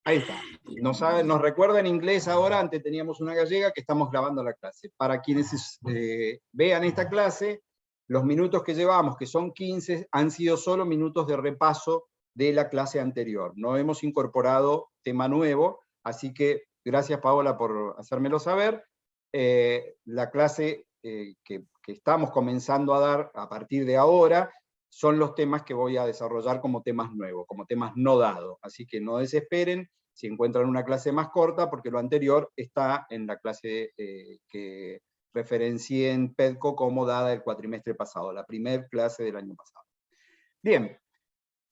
Ahí está. Nos recuerda en inglés ahora, antes teníamos una gallega, que estamos grabando la clase. Para quienes vean esta clase, los minutos que llevamos, que son 15, han sido solo minutos de repaso de la clase anterior. No hemos incorporado tema nuevo, así que gracias, Paola, por hacérmelo saber. La clase que estamos comenzando a dar a partir de ahora son los temas que voy a desarrollar como temas nuevos, como temas no dados. Así que no desesperen si encuentran una clase más corta, porque lo anterior está en la clase que referencié en PEDCO como dada el cuatrimestre pasado, la primera clase del año pasado. Bien,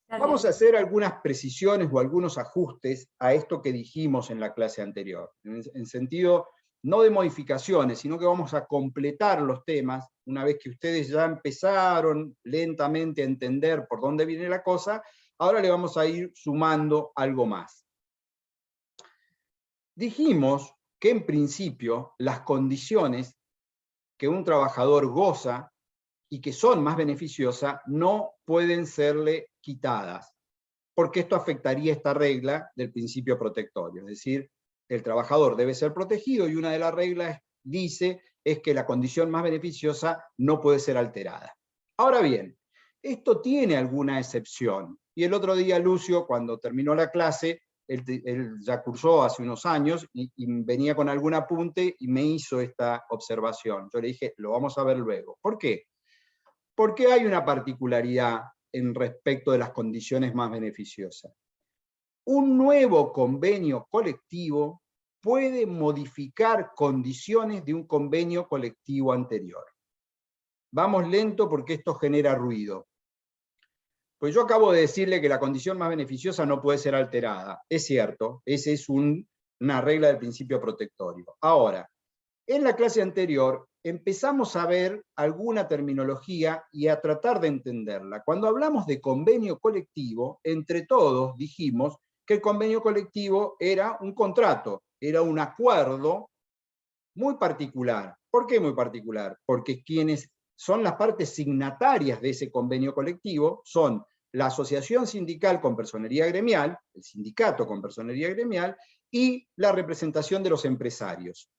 vamos a hacer algunas precisiones o algunos ajustes a esto que dijimos en la clase anterior, en sentido no de modificaciones, sino que vamos a completar los temas, una vez que ustedes ya empezaron lentamente a entender por dónde viene la cosa, ahora le vamos a ir sumando algo más. Dijimos que en principio las condiciones que un trabajador goza y que son más beneficiosas no pueden serle quitadas, porque esto afectaría esta regla del principio protectorio, es decir, el trabajador debe ser protegido y una de las reglas dice es que la condición más beneficiosa no puede ser alterada. Ahora bien, esto tiene alguna excepción, y el otro día Lucio, cuando terminó la clase, él ya cursó hace unos años y venía con algún apunte y me hizo esta observación. Yo le dije, lo vamos a ver luego. ¿Por qué? Porque hay una particularidad en respecto de las condiciones más beneficiosas. Un nuevo convenio colectivo puede modificar condiciones de un convenio colectivo anterior. Vamos lento porque esto genera ruido. Pues yo acabo de decirle que la condición más beneficiosa no puede ser alterada. Es cierto, esa es una regla del principio protectorio. Ahora, en la clase anterior empezamos a ver alguna terminología y a tratar de entenderla. Cuando hablamos de convenio colectivo, entre todos dijimos que el convenio colectivo era un contrato, era un acuerdo muy particular. ¿Por qué muy particular? Porque quienes son las partes signatarias de ese convenio colectivo son la asociación sindical con personería gremial, el sindicato con personería gremial, y la representación de los empresarios.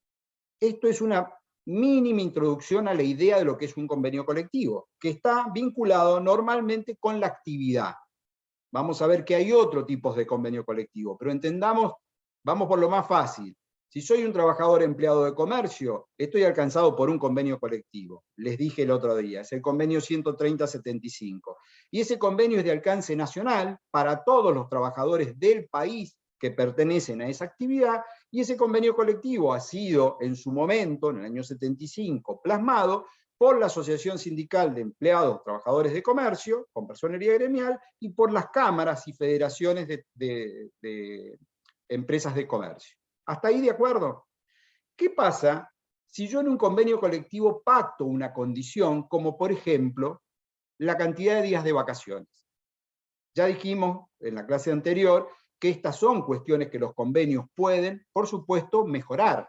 Esto es una mínima introducción a la idea de lo que es un convenio colectivo, que está vinculado normalmente con la actividad. Vamos a ver que hay otros tipos de convenio colectivo, pero entendamos, vamos por lo más fácil. Si soy un trabajador empleado de comercio, estoy alcanzado por un convenio colectivo. Les dije el otro día, es el convenio 130-75. Y ese convenio es de alcance nacional para todos los trabajadores del país que pertenecen a esa actividad, y ese convenio colectivo ha sido en su momento, en el año 75, plasmado por la Asociación Sindical de Empleados Trabajadores de Comercio, con personería gremial, y por las cámaras y federaciones de empresas de comercio. ¿Hasta ahí de acuerdo? ¿Qué pasa si yo en un convenio colectivo pacto una condición, como por ejemplo, la cantidad de días de vacaciones? Ya dijimos en la clase anterior que estas son cuestiones que los convenios pueden, por supuesto, mejorar.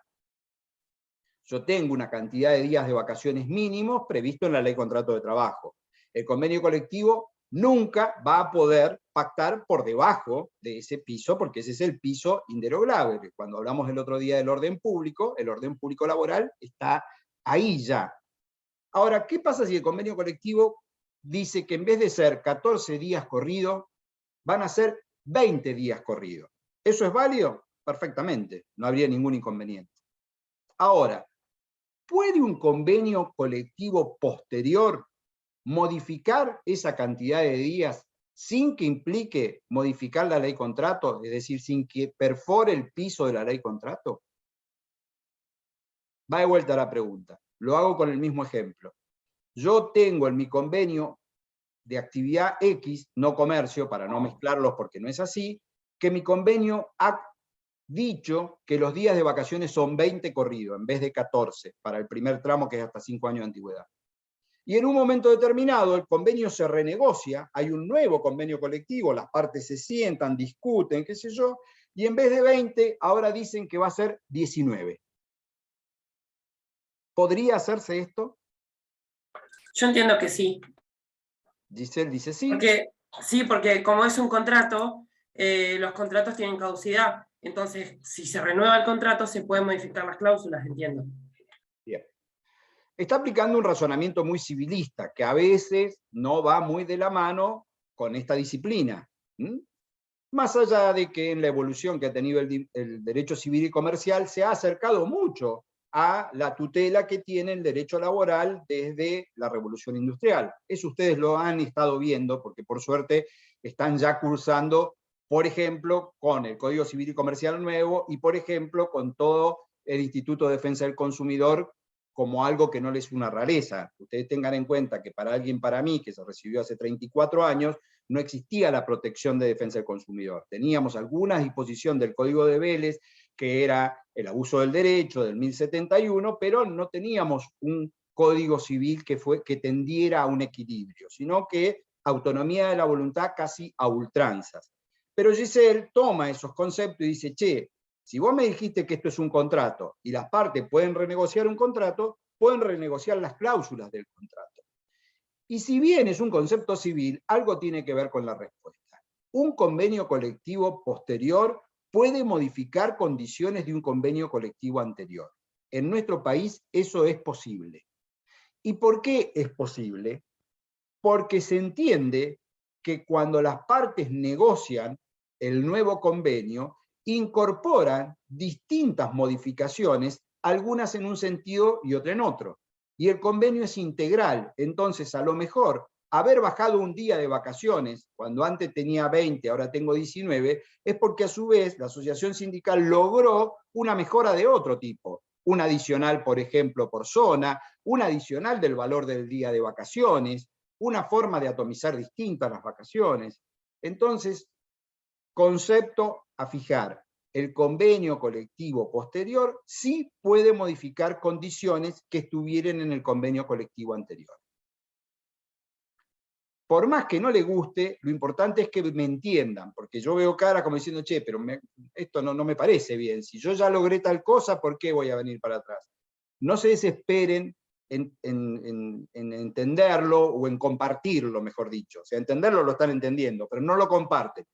Yo tengo una cantidad de días de vacaciones mínimos previsto en la ley de contrato de trabajo. El convenio colectivo nunca va a poder pactar por debajo de ese piso, porque ese es el piso inderogable. Cuando hablamos el otro día del orden público laboral está ahí ya. Ahora, ¿qué pasa si el convenio colectivo dice que en vez de ser 14 días corridos, van a ser 20 días corridos? ¿Eso es válido? Perfectamente, no habría ningún inconveniente. Ahora, ¿puede un convenio colectivo posterior modificar esa cantidad de días sin que implique modificar la ley contrato, es decir, sin que perfore el piso de la ley contrato? Va de vuelta la pregunta. Lo hago con el mismo ejemplo. Yo tengo en mi convenio de actividad X, no comercio, para no mezclarlos porque no es así, que mi convenio ha dicho que los días de vacaciones son 20 corridos, en vez de 14, para el primer tramo que es hasta 5 años de antigüedad. Y en un momento determinado el convenio se renegocia, hay un nuevo convenio colectivo, las partes se sientan, discuten, qué sé yo, y en vez de 20, ahora dicen que va a ser 19. ¿Podría hacerse esto? Yo entiendo que sí. Giselle dice sí. Porque como es un contrato, los contratos tienen caducidad. Entonces, si se renueva el contrato, se pueden modificar las cláusulas, entiendo. Bien. Está aplicando un razonamiento muy civilista, que a veces no va muy de la mano con esta disciplina. Más allá de que en la evolución que ha tenido el derecho civil y comercial se ha acercado mucho a la tutela que tiene el derecho laboral desde la Revolución Industrial. Eso ustedes lo han estado viendo, porque por suerte están ya cursando, por ejemplo, con el Código Civil y Comercial nuevo y, por ejemplo, con todo el Instituto de Defensa del Consumidor como algo que no les es una rareza. Ustedes tengan en cuenta que para alguien, para mí, que se recibió hace 34 años, no existía la protección de defensa del consumidor. Teníamos alguna disposición del Código de Vélez, que era el abuso del derecho del 1071, pero no teníamos un código civil que tendiera a un equilibrio, sino que autonomía de la voluntad casi a ultranzas. Pero Giselle toma esos conceptos y dice, che, si vos me dijiste que esto es un contrato y las partes pueden renegociar un contrato, pueden renegociar las cláusulas del contrato. Y si bien es un concepto civil, algo tiene que ver con la respuesta. Un convenio colectivo posterior puede modificar condiciones de un convenio colectivo anterior. En nuestro país eso es posible. ¿Y por qué es posible? Porque se entiende que cuando las partes negocian el nuevo convenio, incorporan distintas modificaciones, algunas en un sentido y otras en otro. Y el convenio es integral, entonces a lo mejor haber bajado un día de vacaciones, cuando antes tenía 20, ahora tengo 19, es porque a su vez la asociación sindical logró una mejora de otro tipo. Un adicional, por ejemplo, por zona, un adicional del valor del día de vacaciones, una forma de atomizar distintas las vacaciones. Entonces, concepto a fijar. El convenio colectivo posterior sí puede modificar condiciones que estuvieran en el convenio colectivo anterior. Por más que no le guste, lo importante es que me entiendan, porque yo veo cara como diciendo, che, pero esto no me parece bien. Si yo ya logré tal cosa, ¿por qué voy a venir para atrás? No se desesperen en entenderlo o en compartirlo, mejor dicho. O sea, entenderlo lo están entendiendo, pero no lo comparten.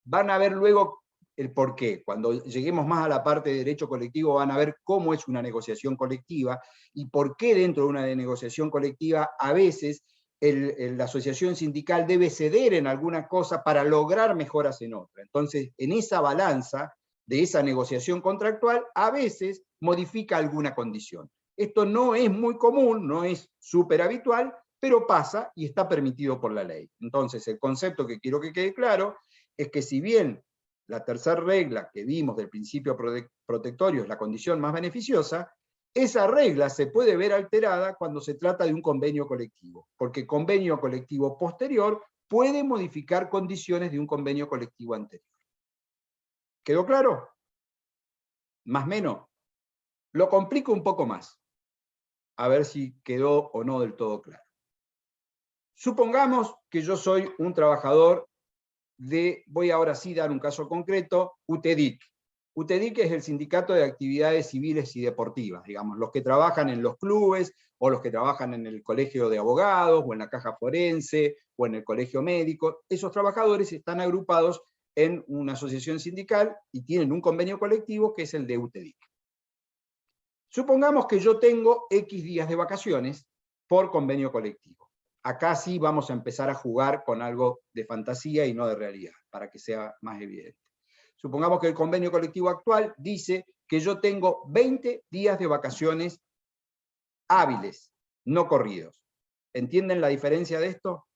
Van a ver luego el por qué. Cuando lleguemos más a la parte de derecho colectivo van a ver cómo es una negociación colectiva y por qué dentro de una negociación colectiva a veces la asociación sindical debe ceder en alguna cosa para lograr mejoras en otra. Entonces, en esa balanza de esa negociación contractual, a veces modifica alguna condición. Esto no es muy común, no es súper habitual, pero pasa y está permitido por la ley. Entonces, el concepto que quiero que quede claro es que si bien la tercera regla que vimos del principio protectorio es la condición más beneficiosa, esa regla se puede ver alterada cuando se trata de un convenio colectivo, porque convenio colectivo posterior puede modificar condiciones de un convenio colectivo anterior. ¿Quedó claro? ¿Más o menos? Lo complico un poco más, a ver si quedó o no del todo claro. Supongamos que yo soy un trabajador voy ahora sí a dar un caso concreto, UTEDIC. UTEDIC es el Sindicato de Actividades Civiles y Deportivas, digamos, los que trabajan en los clubes, o los que trabajan en el colegio de abogados, o en la caja forense, o en el colegio médico. Esos trabajadores están agrupados en una asociación sindical y tienen un convenio colectivo que es el de UTEDIC. Supongamos que yo tengo X días de vacaciones por convenio colectivo. Acá sí vamos a empezar a jugar con algo de fantasía y no de realidad, para que sea más evidente. Supongamos que el convenio colectivo actual dice que yo tengo 20 días de vacaciones hábiles, no corridos. ¿Entienden la diferencia de esto?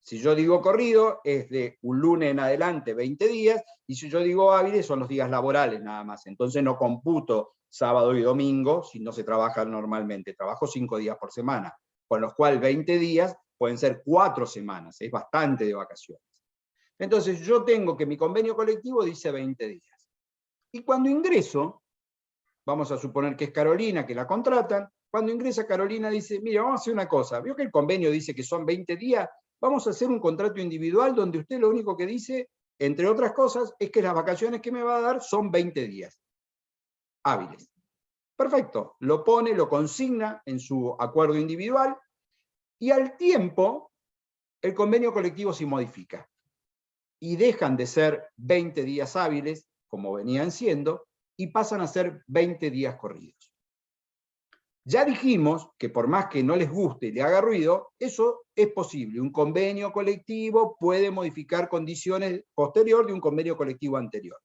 Si yo digo corrido, es de un lunes en adelante 20 días, y si yo digo hábiles, son los días laborales nada más. Entonces no computo sábado y domingo si no se trabaja normalmente. Trabajo 5 días por semana, con los cuales 20 días pueden ser 4 semanas, es bastante de vacaciones. Entonces yo tengo que mi convenio colectivo dice 20 días. Y cuando ingreso, vamos a suponer que es Carolina, que la contratan, cuando ingresa Carolina dice, mira, vamos a hacer una cosa, veo que el convenio dice que son 20 días, vamos a hacer un contrato individual donde usted lo único que dice, entre otras cosas, es que las vacaciones que me va a dar son 20 días hábiles. Perfecto, lo pone, lo consigna en su acuerdo individual, y al tiempo el convenio colectivo se modifica. y dejan de ser 20 días hábiles, como venían siendo, y pasan a ser 20 días corridos. Ya dijimos que por más que no les guste y le haga ruido, eso es posible. Un convenio colectivo puede modificar condiciones posterior de un convenio colectivo anterior.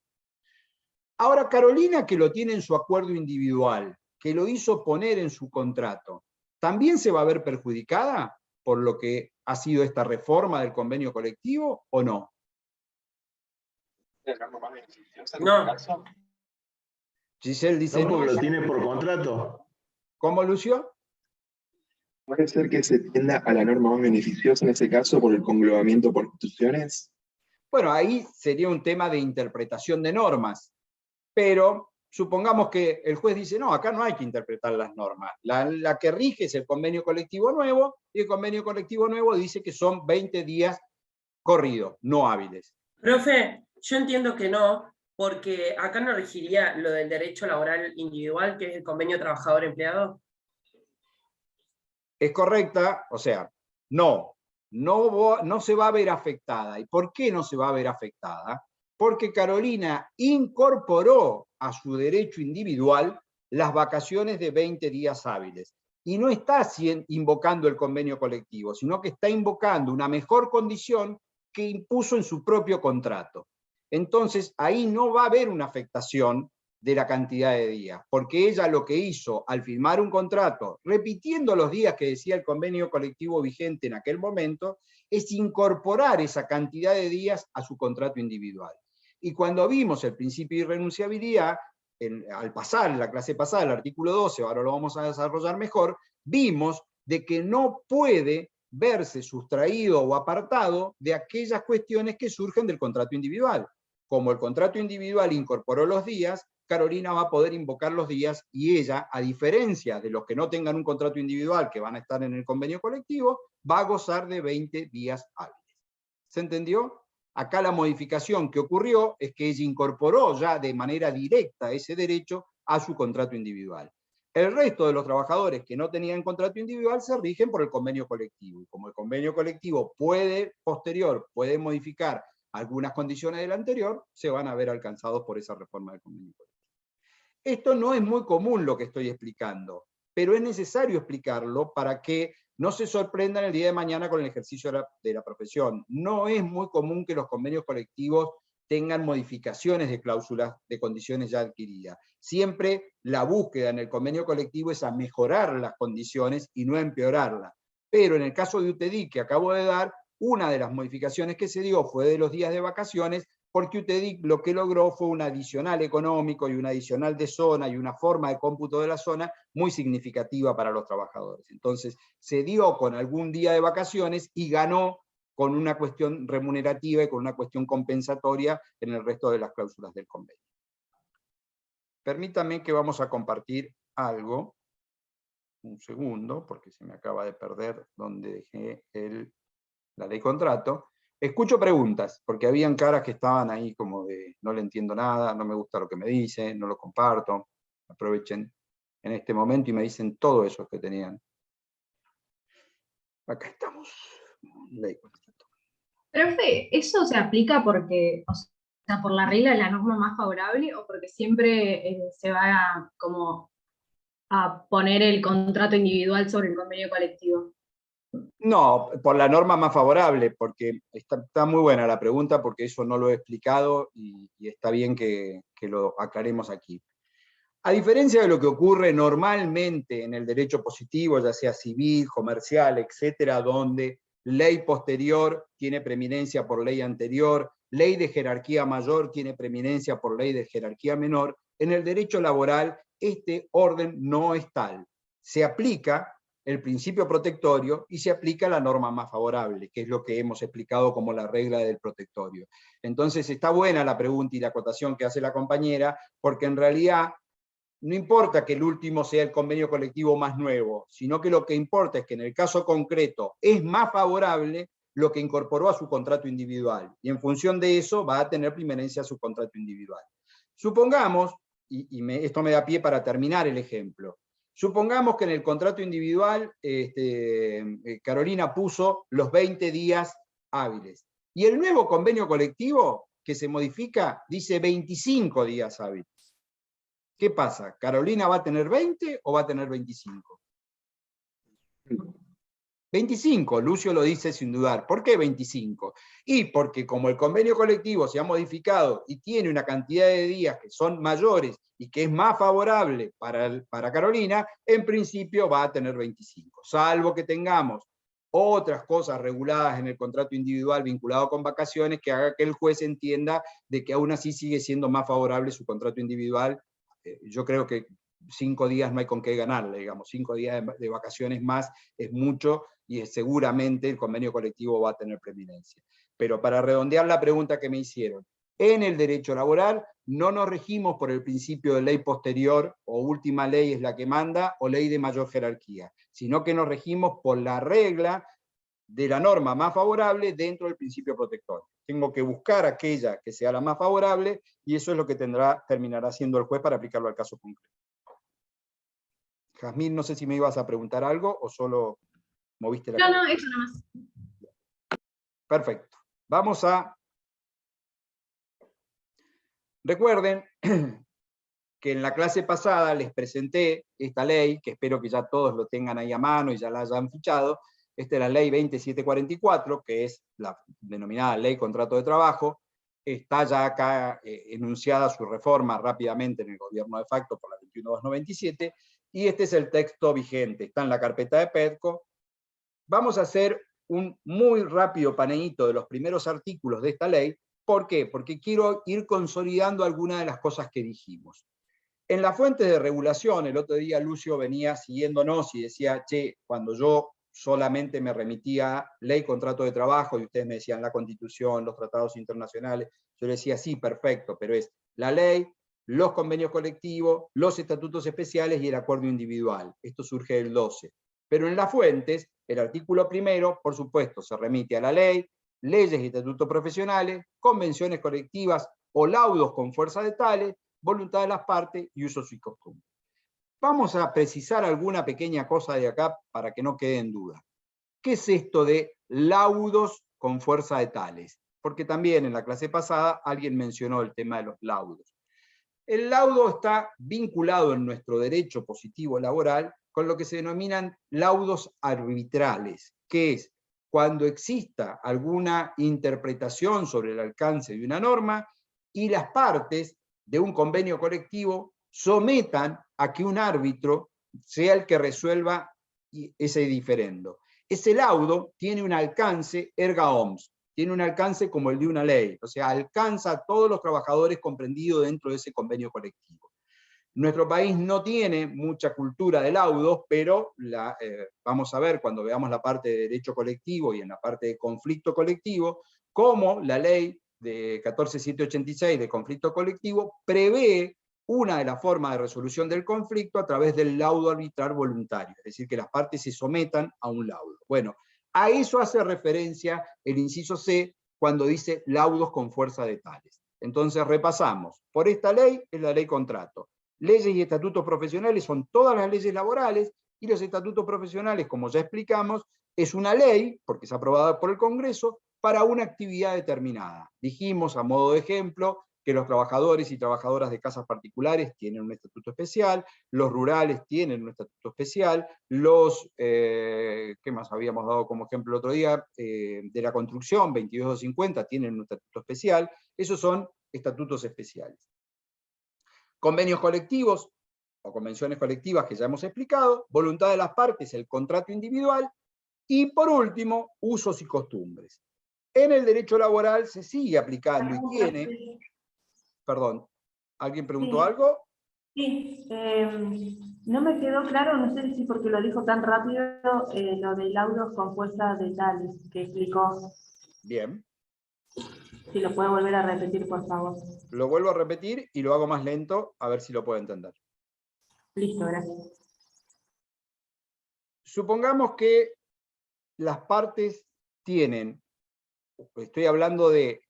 Ahora, Carolina, que lo tiene en su acuerdo individual, que lo hizo poner en su contrato, ¿también se va a ver perjudicada por lo que ha sido esta reforma del convenio colectivo o no? No. Giselle dice, No, no. porque lo tiene por contrato. ¿Cómo, Lucio? ¿Puede ser que se tienda a la norma más beneficiosa en ese caso por el conglobamiento por instituciones? Bueno, ahí sería un tema de interpretación de normas, pero supongamos que el juez dice, no, acá no hay que interpretar las normas. La que rige es el convenio colectivo nuevo, y el convenio colectivo nuevo dice que son 20 días corridos, no hábiles. Profe, yo entiendo que no, porque acá no regiría lo del derecho laboral individual, que es el convenio trabajador-empleado. Es correcta, o sea, no se va a ver afectada. ¿Y por qué no se va a ver afectada? Porque Carolina incorporó a su derecho individual las vacaciones de 20 días hábiles. Y no está invocando el convenio colectivo, sino que está invocando una mejor condición que impuso en su propio contrato. Entonces, ahí no va a haber una afectación de la cantidad de días, porque ella lo que hizo al firmar un contrato, repitiendo los días que decía el convenio colectivo vigente en aquel momento, es incorporar esa cantidad de días a su contrato individual. Y cuando vimos el principio de irrenunciabilidad, al pasar, en la clase pasada, el artículo 12, ahora lo vamos a desarrollar mejor, vimos de que no puede verse sustraído o apartado de aquellas cuestiones que surgen del contrato individual. Como el contrato individual incorporó los días, Carolina va a poder invocar los días y ella, a diferencia de los que no tengan un contrato individual que van a estar en el convenio colectivo, va a gozar de 20 días hábiles. ¿Se entendió? Acá la modificación que ocurrió es que ella incorporó ya de manera directa ese derecho a su contrato individual. El resto de los trabajadores que no tenían contrato individual se rigen por el convenio colectivo. Y como el convenio colectivo puede modificar algunas condiciones del anterior, se van a ver alcanzados por esa reforma del convenio colectivo. Esto no es muy común lo que estoy explicando, pero es necesario explicarlo para que no se sorprendan el día de mañana con el ejercicio de la profesión. No es muy común que los convenios colectivos tengan modificaciones de cláusulas de condiciones ya adquiridas. Siempre la búsqueda en el convenio colectivo es a mejorar las condiciones y no a empeorarlas. Pero en el caso de UTEDIC que acabo de dar, una de las modificaciones que se dio fue de los días de vacaciones, porque UTEDIC lo que logró fue un adicional económico y un adicional de zona y una forma de cómputo de la zona muy significativa para los trabajadores. Entonces, se dio con algún día de vacaciones y ganó con una cuestión remunerativa y con una cuestión compensatoria en el resto de las cláusulas del convenio. Permítanme que vamos a compartir algo. Un segundo, porque se me acaba de perder donde dejé la ley contrato. Escucho preguntas, porque habían caras que estaban ahí como de no le entiendo nada, no me gusta lo que me dice, no lo comparto. Aprovechen en este momento y me dicen todo eso que tenían. Acá estamos. Ley contrato. Profe, ¿eso se aplica porque, o sea, por la regla de la norma más favorable o porque siempre se va a poner el contrato individual sobre el convenio colectivo? No, por la norma más favorable, porque está muy buena la pregunta, porque eso no lo he explicado y está bien que lo aclaremos aquí. A diferencia de lo que ocurre normalmente en el derecho positivo, ya sea civil, comercial, etcétera, donde ley posterior tiene preeminencia por ley anterior, ley de jerarquía mayor tiene preeminencia por ley de jerarquía menor, en el derecho laboral este orden no es tal. Se aplica el principio protectorio y se aplica la norma más favorable, que es lo que hemos explicado como la regla del protectorio. Entonces está buena la pregunta y la acotación que hace la compañera, porque en realidad no importa que el último sea el convenio colectivo más nuevo, sino que lo que importa es que en el caso concreto es más favorable lo que incorporó a su contrato individual, y en función de eso va a tener preeminencia a su contrato individual. Supongamos, esto me da pie para terminar el ejemplo, supongamos que en el contrato individual Carolina puso los 20 días hábiles, Y el nuevo convenio colectivo que se modifica dice 25 días hábiles. ¿Qué pasa? ¿Carolina va a tener 20 o va a tener 25? 25, Lucio lo dice sin dudar. ¿Por qué 25? Y porque como el convenio colectivo se ha modificado y tiene una cantidad de días que son mayores y que es más favorable para Carolina, en principio va a tener 25, salvo que tengamos otras cosas reguladas en el contrato individual vinculado con vacaciones que haga que el juez entienda de que aún así sigue siendo más favorable su contrato individual. Yo creo que 5 días no hay con qué ganarle, digamos, 5 días de vacaciones más es mucho, y seguramente el convenio colectivo va a tener preeminencia. Pero para redondear la pregunta que me hicieron, en el derecho laboral no nos regimos por el principio de ley posterior, o última ley es la que manda, o ley de mayor jerarquía, sino que nos regimos por la regla de la norma más favorable dentro del principio protector. Tengo que buscar aquella que sea la más favorable, y eso es lo que terminará siendo el juez para aplicarlo al caso concreto. Jazmín, no sé si me ibas a preguntar algo, o solo moviste la cabeza. No, eso nomás. Perfecto. Vamos a... Recuerden que en la clase pasada les presenté esta ley, que espero que ya todos lo tengan ahí a mano y ya la hayan fichado. Esta es la ley 2744, que es la denominada ley contrato de trabajo. Está ya acá enunciada su reforma rápidamente en el gobierno de facto por la 21297, y este es el texto vigente. Está en la carpeta de PEDCO. Vamos a hacer un muy rápido paneíto de los primeros artículos de esta ley. ¿Por qué? Porque quiero ir consolidando algunas de las cosas que dijimos. En las fuentes de regulación, el otro día Lucio venía siguiéndonos y decía, che, cuando yo solamente me remitía a ley, contrato de trabajo, y ustedes me decían la Constitución, los tratados internacionales, yo le decía, sí, perfecto, pero es la ley, los convenios colectivos, los estatutos especiales y el acuerdo individual. Esto surge del 12. Pero en las fuentes, el artículo primero, por supuesto, se remite a la ley, leyes y estatutos profesionales, convenciones colectivas o laudos con fuerza de tales, voluntad de las partes y usos y costumbres. Vamos a precisar alguna pequeña cosa de acá para que no quede en duda. ¿Qué es esto de laudos con fuerza de tales? Porque también en la clase pasada alguien mencionó el tema de los laudos. El laudo está vinculado en nuestro derecho positivo laboral con lo que se denominan laudos arbitrales, que es cuando exista alguna interpretación sobre el alcance de una norma y las partes de un convenio colectivo sometan a que un árbitro sea el que resuelva ese diferendo. Ese laudo tiene un alcance erga omnes, tiene un alcance como el de una ley, o sea, alcanza a todos los trabajadores comprendidos dentro de ese convenio colectivo. Nuestro país no tiene mucha cultura de laudos, pero vamos a ver cuando veamos la parte de derecho colectivo y en la parte de conflicto colectivo, cómo la ley de 14786 de conflicto colectivo prevé una de las formas de resolución del conflicto a través del laudo arbitral voluntario, es decir, que las partes se sometan a un laudo. Bueno, a eso hace referencia el inciso C cuando dice laudos con fuerza de tales. Entonces repasamos. Por esta ley es la ley contrato. Leyes y estatutos profesionales son todas las leyes laborales, y los estatutos profesionales, como ya explicamos, es una ley, porque es aprobada por el Congreso, para una actividad determinada. Dijimos, a modo de ejemplo, que los trabajadores y trabajadoras de casas particulares tienen un estatuto especial, los rurales tienen un estatuto especial, ¿qué más habíamos dado como ejemplo el otro día? De la construcción, 2250, tienen un estatuto especial. Esos son estatutos especiales. Convenios colectivos o convenciones colectivas que ya hemos explicado, voluntad de las partes, el contrato individual, y por último, usos y costumbres. En el derecho laboral se sigue aplicando y tiene... Perdón, ¿alguien preguntó algo? Sí, no me quedó claro, no sé si porque lo dijo tan rápido, lo de laudos con fuerza de tales que explicó. Bien. Si lo puede volver a repetir, por favor. Lo vuelvo a repetir y lo hago más lento, a ver si lo puedo entender. Listo, gracias. Supongamos que las partes tienen, estoy hablando de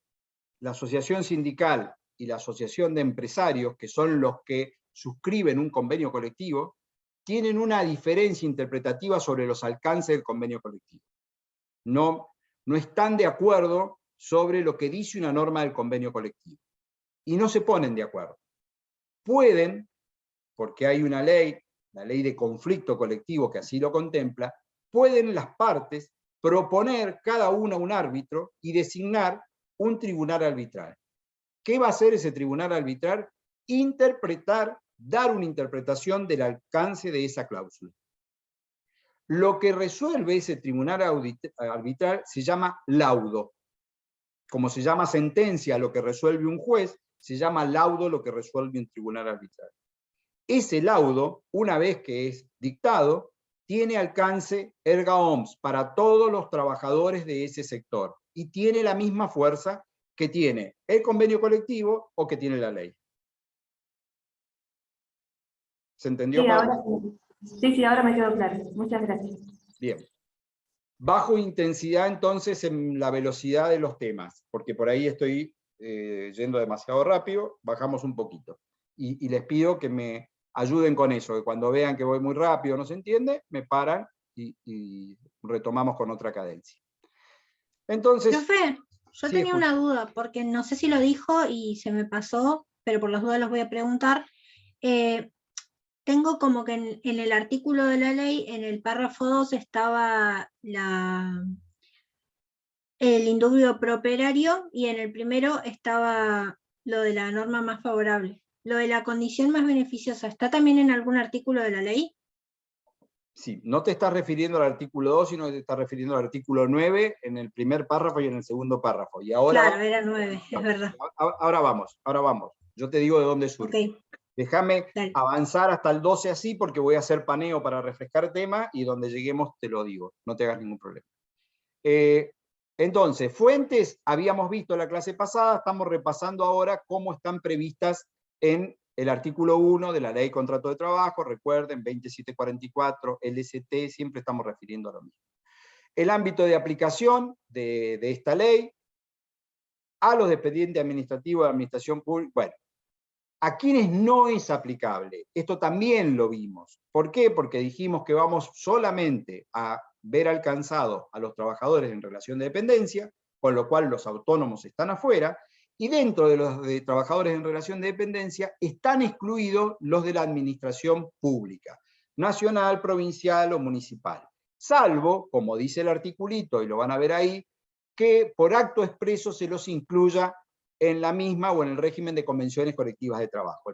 la asociación sindical y la asociación de empresarios, que son los que suscriben un convenio colectivo, tienen una diferencia interpretativa sobre los alcances del convenio colectivo. No están de acuerdo sobre lo que dice una norma del convenio colectivo. Y no se ponen de acuerdo. Pueden, porque hay una ley, la ley de conflicto colectivo que así lo contempla, pueden las partes proponer cada una un árbitro y designar un tribunal arbitral. ¿Qué va a hacer ese tribunal arbitral? Interpretar, dar una interpretación del alcance de esa cláusula. Lo que resuelve ese tribunal arbitral se llama laudo. Como se llama sentencia lo que resuelve un juez, se llama laudo lo que resuelve un tribunal arbitral. Ese laudo, una vez que es dictado, tiene alcance erga omnes para todos los trabajadores de ese sector y tiene la misma fuerza que tiene el convenio colectivo o que tiene la ley. ¿Se entendió, Sí, Pablo? sí, ahora me quedó claro. Muchas gracias. Bien. Bajo intensidad entonces en la velocidad de los temas, porque por ahí estoy yendo demasiado rápido, bajamos un poquito. Y les pido que me ayuden con eso, que cuando vean que voy muy rápido, no se entiende, me paran y retomamos con otra cadencia. Entonces... Profe, yo sí, tenía una duda, porque no sé si lo dijo y se me pasó, pero por las dudas los voy a preguntar. Tengo como que en el artículo de la ley, en el párrafo 2 estaba el indubio properario y en el primero estaba lo de la norma más favorable. Lo de la condición más beneficiosa, ¿está también en algún artículo de la ley? Sí, no te estás refiriendo al artículo 2, sino que te estás refiriendo al artículo 9 en el primer párrafo y en el segundo párrafo. Y ahora, Claro, era 9, es verdad. Ahora vamos. Yo te digo de dónde surge. Okay. Déjame Dale. avanzar hasta el 12 así, porque voy a hacer paneo para refrescar tema, y donde lleguemos te lo digo, no te hagas ningún problema. Entonces, fuentes, habíamos visto en la clase pasada, estamos repasando ahora cómo están previstas en el artículo 1 de la Ley de Contrato de Trabajo, recuerden, 2744, LST, siempre estamos refiriendo a lo mismo. El ámbito de aplicación de esta ley, a los dependientes administrativos de administración pública, bueno, a quienes no es aplicable. Esto también lo vimos. ¿Por qué? Porque dijimos que vamos solamente a ver alcanzado a los trabajadores en relación de dependencia, con lo cual los autónomos están afuera, y dentro de los de trabajadores en relación de dependencia están excluidos los de la administración pública, nacional, provincial o municipal. Salvo, como dice el articulito, y lo van a ver ahí, que por acto expreso se los incluya en la misma o en el régimen de convenciones colectivas de trabajo.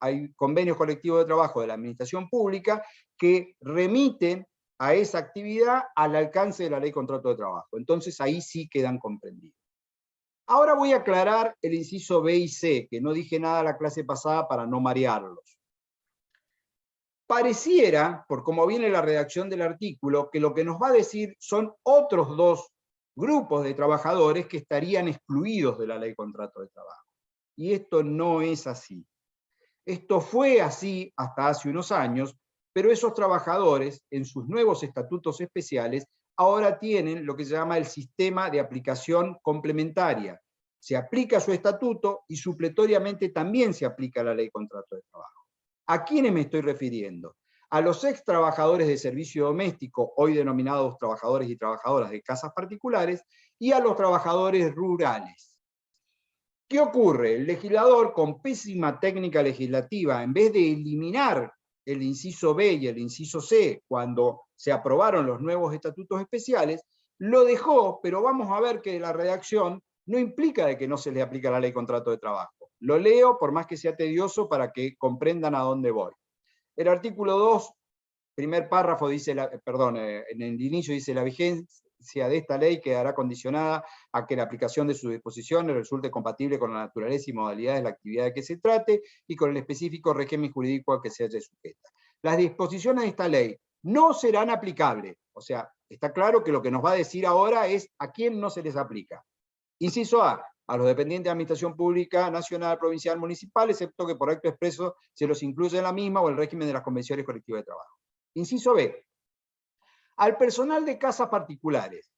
Hay convenios colectivos de trabajo de la administración pública que remiten a esa actividad al alcance de la ley de contrato de trabajo. Entonces ahí sí quedan comprendidos. Ahora voy a aclarar el inciso B y C, que no dije nada la clase pasada para no marearlos. Pareciera, por cómo viene la redacción del artículo, que lo que nos va a decir son otros dos grupos de trabajadores que estarían excluidos de la ley de contrato de trabajo. Y esto no es así. Esto fue así hasta hace unos años, pero esos trabajadores, en sus nuevos estatutos especiales, ahora tienen lo que se llama el sistema de aplicación complementaria. Se aplica su estatuto y supletoriamente también se aplica la ley de contrato de trabajo. ¿A quiénes me estoy refiriendo? A los ex trabajadores de servicio doméstico, hoy denominados trabajadores y trabajadoras de casas particulares, y a los trabajadores rurales. ¿Qué ocurre? El legislador, con pésima técnica legislativa, en vez de eliminar el inciso B y el inciso C cuando se aprobaron los nuevos estatutos especiales, lo dejó, pero vamos a ver que la redacción no implica de que no se le aplica la ley de contrato de trabajo. Lo leo, por más que sea tedioso, para que comprendan a dónde voy. El artículo 2, primer párrafo, dice, en el inicio dice: la vigencia de esta ley quedará condicionada a que la aplicación de sus disposiciones resulte compatible con la naturaleza y modalidades de la actividad de que se trate y con el específico régimen jurídico al que se haya sujeta. Las disposiciones de esta ley no serán aplicables. O sea, está claro que lo que nos va a decir ahora es a quién no se les aplica. Inciso A, a los dependientes de administración pública, nacional, provincial, municipal, excepto que por acto expreso se los incluye en la misma o el régimen de las convenciones colectivas de trabajo. Inciso B, al personal de casas particulares,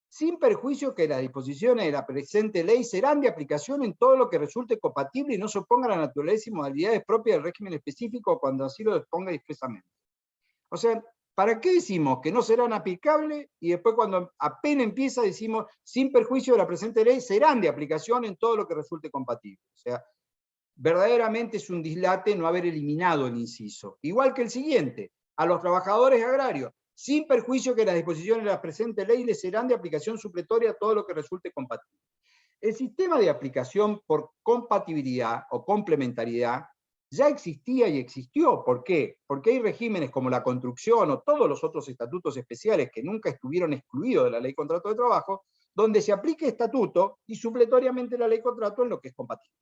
sin perjuicio que las disposiciones de la presente ley serán de aplicación en todo lo que resulte compatible y no se oponga a la naturaleza y modalidades propias del régimen específico cuando así lo disponga expresamente. O sea, ¿Para qué decimos que no serán aplicables? Y después cuando apenas empieza decimos, sin perjuicio de la presente ley, serán de aplicación en todo lo que resulte compatible. O sea, verdaderamente es un dislate no haber eliminado el inciso. Igual que el siguiente, a los trabajadores agrarios, sin perjuicio que las disposiciones de la presente ley les serán de aplicación supletoria a todo lo que resulte compatible. El sistema de aplicación por compatibilidad o complementariedad ya existía y existió. ¿Por qué? Porque hay regímenes como la construcción o todos los otros estatutos especiales que nunca estuvieron excluidos de la ley contrato de trabajo, donde se aplica estatuto y supletoriamente la ley contrato en lo que es compatible.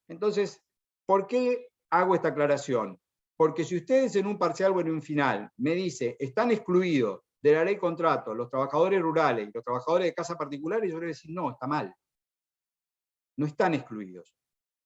Entonces, ¿por qué hago esta aclaración? Porque si ustedes en un parcial o en un final me dicen, están excluidos de la ley contrato los trabajadores rurales y los trabajadores de casa particulares, yo les voy a decir, no, está mal. No están excluidos.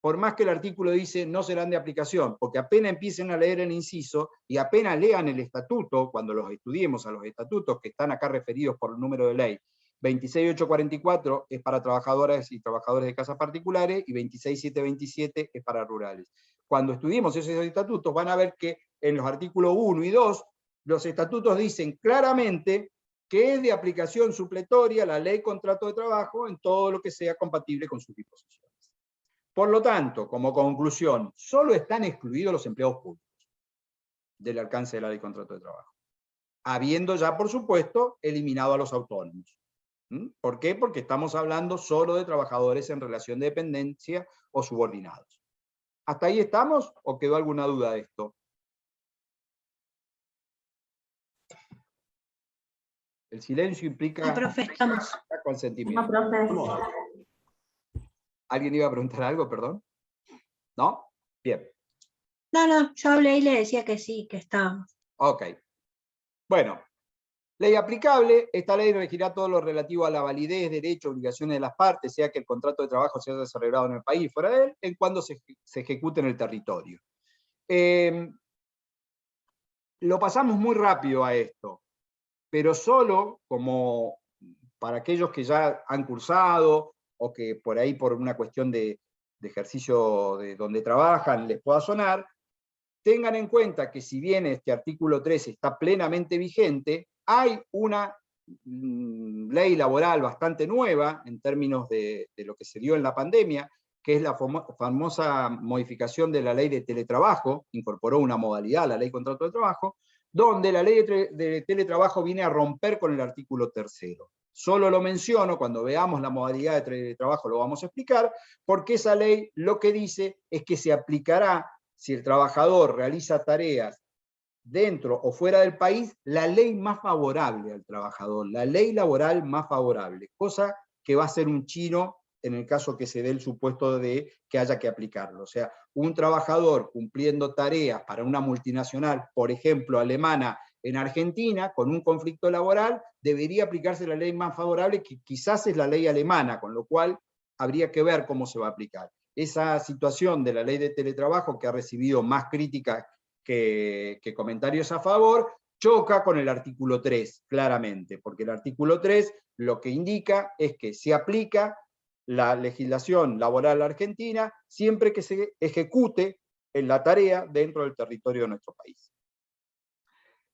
Por más que el artículo dice no serán de aplicación, porque apenas empiecen a leer el inciso y apenas lean el estatuto, cuando los estudiemos a los estatutos que están acá referidos por el número de ley, 26844 es para trabajadoras y trabajadores de casas particulares y 26727 es para rurales. Cuando estudiemos esos estatutos van a ver que en los artículos 1 y 2 los estatutos dicen claramente que es de aplicación supletoria la ley contrato de trabajo en todo lo que sea compatible con sus disposiciones. Por lo tanto, como conclusión, solo están excluidos los empleados públicos del alcance de la ley contrato de trabajo, habiendo ya, por supuesto, eliminado a los autónomos. ¿Por qué? Porque estamos hablando solo de trabajadores en relación de dependencia o subordinados. ¿Hasta ahí estamos o quedó alguna duda de esto? El silencio implica consentimiento. No, profe. ¿Alguien iba a preguntar algo, perdón? ¿No? Bien. No, yo hablé y le decía que sí, que estábamos. Ok. Bueno, ley aplicable. Esta ley regirá todo lo relativo a la validez, derechos, obligaciones de las partes, sea que el contrato de trabajo se haya celebrado en el país fuera de él, en cuando se ejecute en el territorio. Lo pasamos muy rápido a esto, pero solo como para aquellos que ya han cursado, o que por ahí por una cuestión de ejercicio de donde trabajan les pueda sonar, tengan en cuenta que si bien este artículo 3 está plenamente vigente, hay una ley laboral bastante nueva en términos de lo que se dio en la pandemia, que es la famosa modificación de la ley de teletrabajo, incorporó una modalidad a la ley contrato de trabajo, donde la ley de teletrabajo viene a romper con el artículo 3. Solo lo menciono, cuando veamos la modalidad de teletrabajo lo vamos a explicar, porque esa ley lo que dice es que se aplicará, si el trabajador realiza tareas dentro o fuera del país, la ley más favorable al trabajador, la ley laboral más favorable, cosa que va a ser un chino en el caso que se dé el supuesto de que haya que aplicarlo. O sea, un trabajador cumpliendo tareas para una multinacional, por ejemplo, alemana, en Argentina, con un conflicto laboral, debería aplicarse la ley más favorable, que quizás es la ley alemana, con lo cual habría que ver cómo se va a aplicar. Esa situación de la ley de teletrabajo, que ha recibido más críticas que comentarios a favor, choca con el artículo 3, claramente, porque el artículo 3 lo que indica es que se aplica la legislación laboral argentina siempre que se ejecute en la tarea dentro del territorio de nuestro país.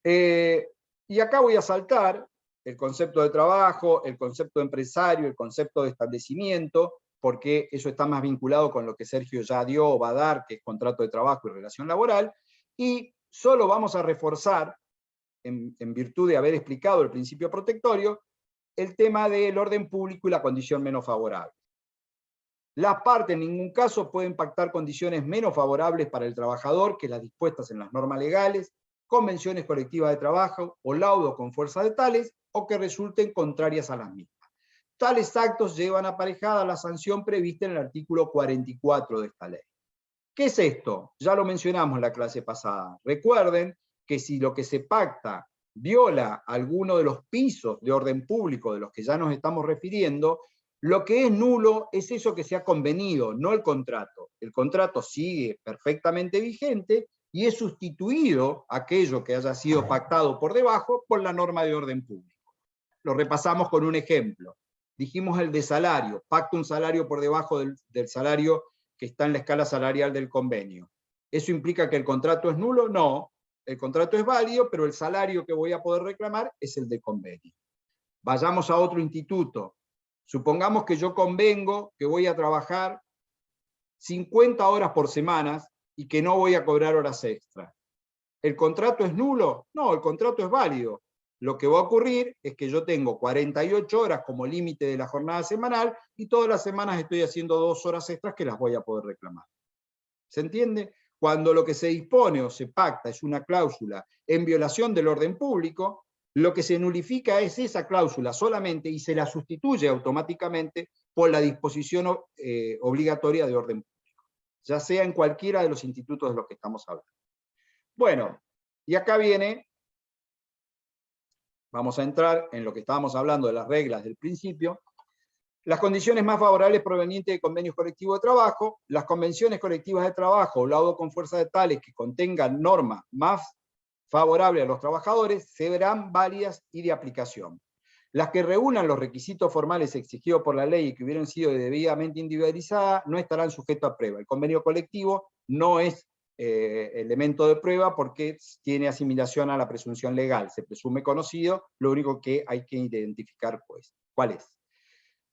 Y acá voy a saltar el concepto de trabajo, el concepto de empresario, el concepto de establecimiento, porque eso está más vinculado con lo que Sergio ya dio o va a dar, que es contrato de trabajo y relación laboral, y solo vamos a reforzar, en virtud de haber explicado el principio protectorio, el tema del orden público y la condición menos favorable. Las partes en ningún caso pueden pactar condiciones menos favorables para el trabajador que las dispuestas en las normas legales, convenciones colectivas de trabajo o laudos con fuerza de tales, o que resulten contrarias a las mismas. Tales actos llevan aparejada la sanción prevista en el artículo 44 de esta ley. ¿Qué es esto? Ya lo mencionamos en la clase pasada. Recuerden que si lo que se pacta viola alguno de los pisos de orden público de los que ya nos estamos refiriendo, lo que es nulo es eso que se ha convenido, no el contrato. El contrato sigue perfectamente vigente y es sustituido aquello que haya sido pactado por debajo por la norma de orden público. Lo repasamos con un ejemplo. Dijimos el de salario, pacto un salario por debajo del salario que está en la escala salarial del convenio. ¿Eso implica que el contrato es nulo? No, el contrato es válido, pero el salario que voy a poder reclamar es el de convenio. Vayamos a otro instituto. Supongamos que yo convengo que voy a trabajar 50 horas por semana y que no voy a cobrar horas extra. ¿El contrato es nulo? No, el contrato es válido. Lo que va a ocurrir es que yo tengo 48 horas como límite de la jornada semanal y todas las semanas estoy haciendo 2 horas extras que las voy a poder reclamar. ¿Se entiende? Cuando lo que se dispone o se pacta es una cláusula en violación del orden público, lo que se nulifica es esa cláusula solamente y se la sustituye automáticamente por la disposición obligatoria de orden público, ya sea en cualquiera de los institutos de los que estamos hablando. Bueno, y acá viene, vamos a entrar en lo que estábamos hablando de las reglas del principio. Las condiciones más favorables provenientes de convenios colectivos de trabajo, las convenciones colectivas de trabajo o laudo con fuerza de tales que contengan normas más favorables a los trabajadores se verán válidas y de aplicación. Las que reúnan los requisitos formales exigidos por la ley y que hubieran sido debidamente individualizadas no estarán sujetos a prueba. El convenio colectivo no es elemento de prueba porque tiene asimilación a la presunción legal. Se presume conocido, lo único que hay que identificar pues, ¿cuál es?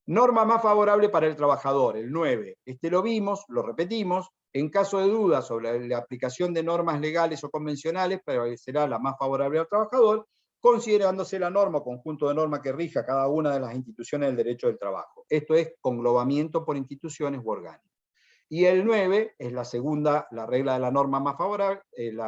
Norma más favorable para el trabajador, el 9. Este lo vimos, lo repetimos. En caso de duda sobre la aplicación de normas legales o convencionales, será la más favorable al trabajador, considerándose la norma o conjunto de normas que rija cada una de las instituciones del derecho del trabajo. Esto es conglobamiento por instituciones u organismos. Y el 9 es la segunda, la regla de la norma más favorable, el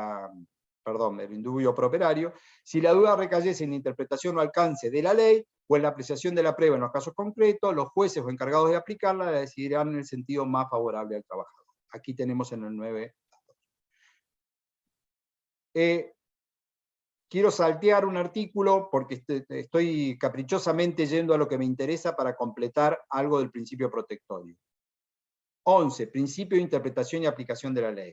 indubio pro operario. Si la duda recayese en la interpretación o alcance de la ley, o en la apreciación de la prueba en los casos concretos, los jueces o encargados de aplicarla la decidirán en el sentido más favorable al trabajador. Aquí tenemos en el 9. Quiero saltear un artículo porque estoy caprichosamente yendo a lo que me interesa para completar algo del principio protectorio. 11. Principio de interpretación y aplicación de la ley.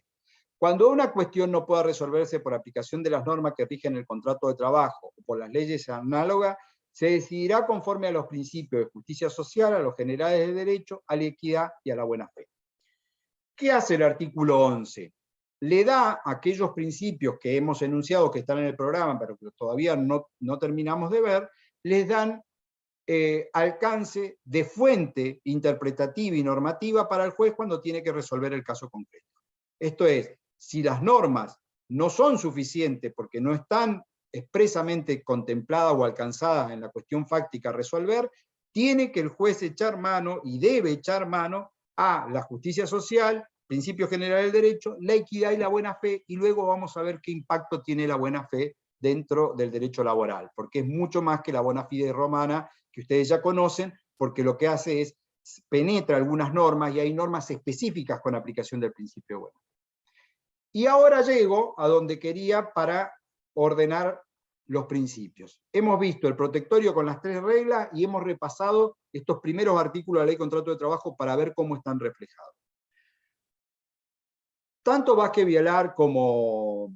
Cuando una cuestión no pueda resolverse por aplicación de las normas que rigen el contrato de trabajo o por las leyes análogas, se decidirá conforme a los principios de justicia social, a los generales de derecho, a la equidad y a la buena fe. ¿Qué hace el artículo 11? Le da aquellos principios que hemos enunciado que están en el programa, pero que todavía no terminamos de ver, les dan alcance de fuente interpretativa y normativa para el juez cuando tiene que resolver el caso concreto. Esto es, si las normas no son suficientes porque no están expresamente contempladas o alcanzadas en la cuestión fáctica a resolver, tiene que el juez echar mano y debe echar mano a la justicia social, principio general del derecho, la equidad y la buena fe, y luego vamos a ver qué impacto tiene la buena fe dentro del derecho laboral, porque es mucho más que la bona fide romana que ustedes ya conocen, porque lo que hace es penetra algunas normas y hay normas específicas con aplicación del principio bueno. Y ahora llego a donde quería para ordenar los principios. Hemos visto el protectorio con las 3 reglas y hemos repasado estos primeros artículos de la Ley de Contrato de Trabajo para ver cómo están reflejados. Tanto Vázquez Vialar como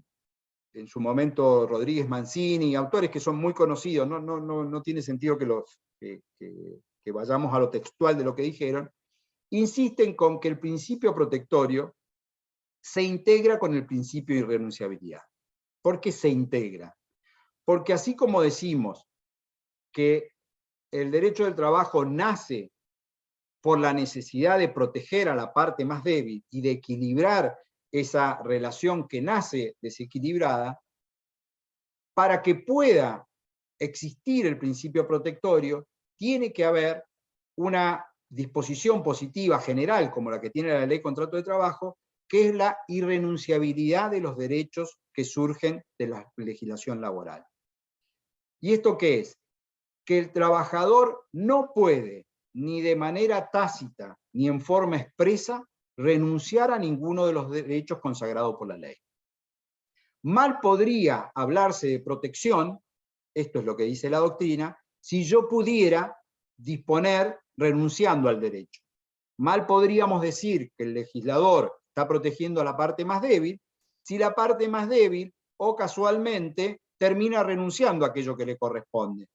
en su momento Rodríguez Mancini, autores que son muy conocidos, no tiene sentido que vayamos a lo textual de lo que dijeron, insisten con que el principio protectorio se integra con el principio de irrenunciabilidad. ¿Por qué se integra? Porque así como decimos que el derecho del trabajo nace por la necesidad de proteger a la parte más débil y de equilibrar esa relación que nace desequilibrada, para que pueda existir el principio protectorio, tiene que haber una disposición positiva general, como la que tiene la Ley de Contrato de Trabajo, que es la irrenunciabilidad de los derechos que surgen de la legislación laboral. ¿Y esto qué es? Que el trabajador no puede, ni de manera tácita, ni en forma expresa, renunciar a ninguno de los derechos consagrados por la ley. Mal podría hablarse de protección, esto es lo que dice la doctrina, si yo pudiera disponer renunciando al derecho. Mal podríamos decir que el legislador está protegiendo a la parte más débil, si la parte más débil, o casualmente, termina renunciando a aquello que le corresponde.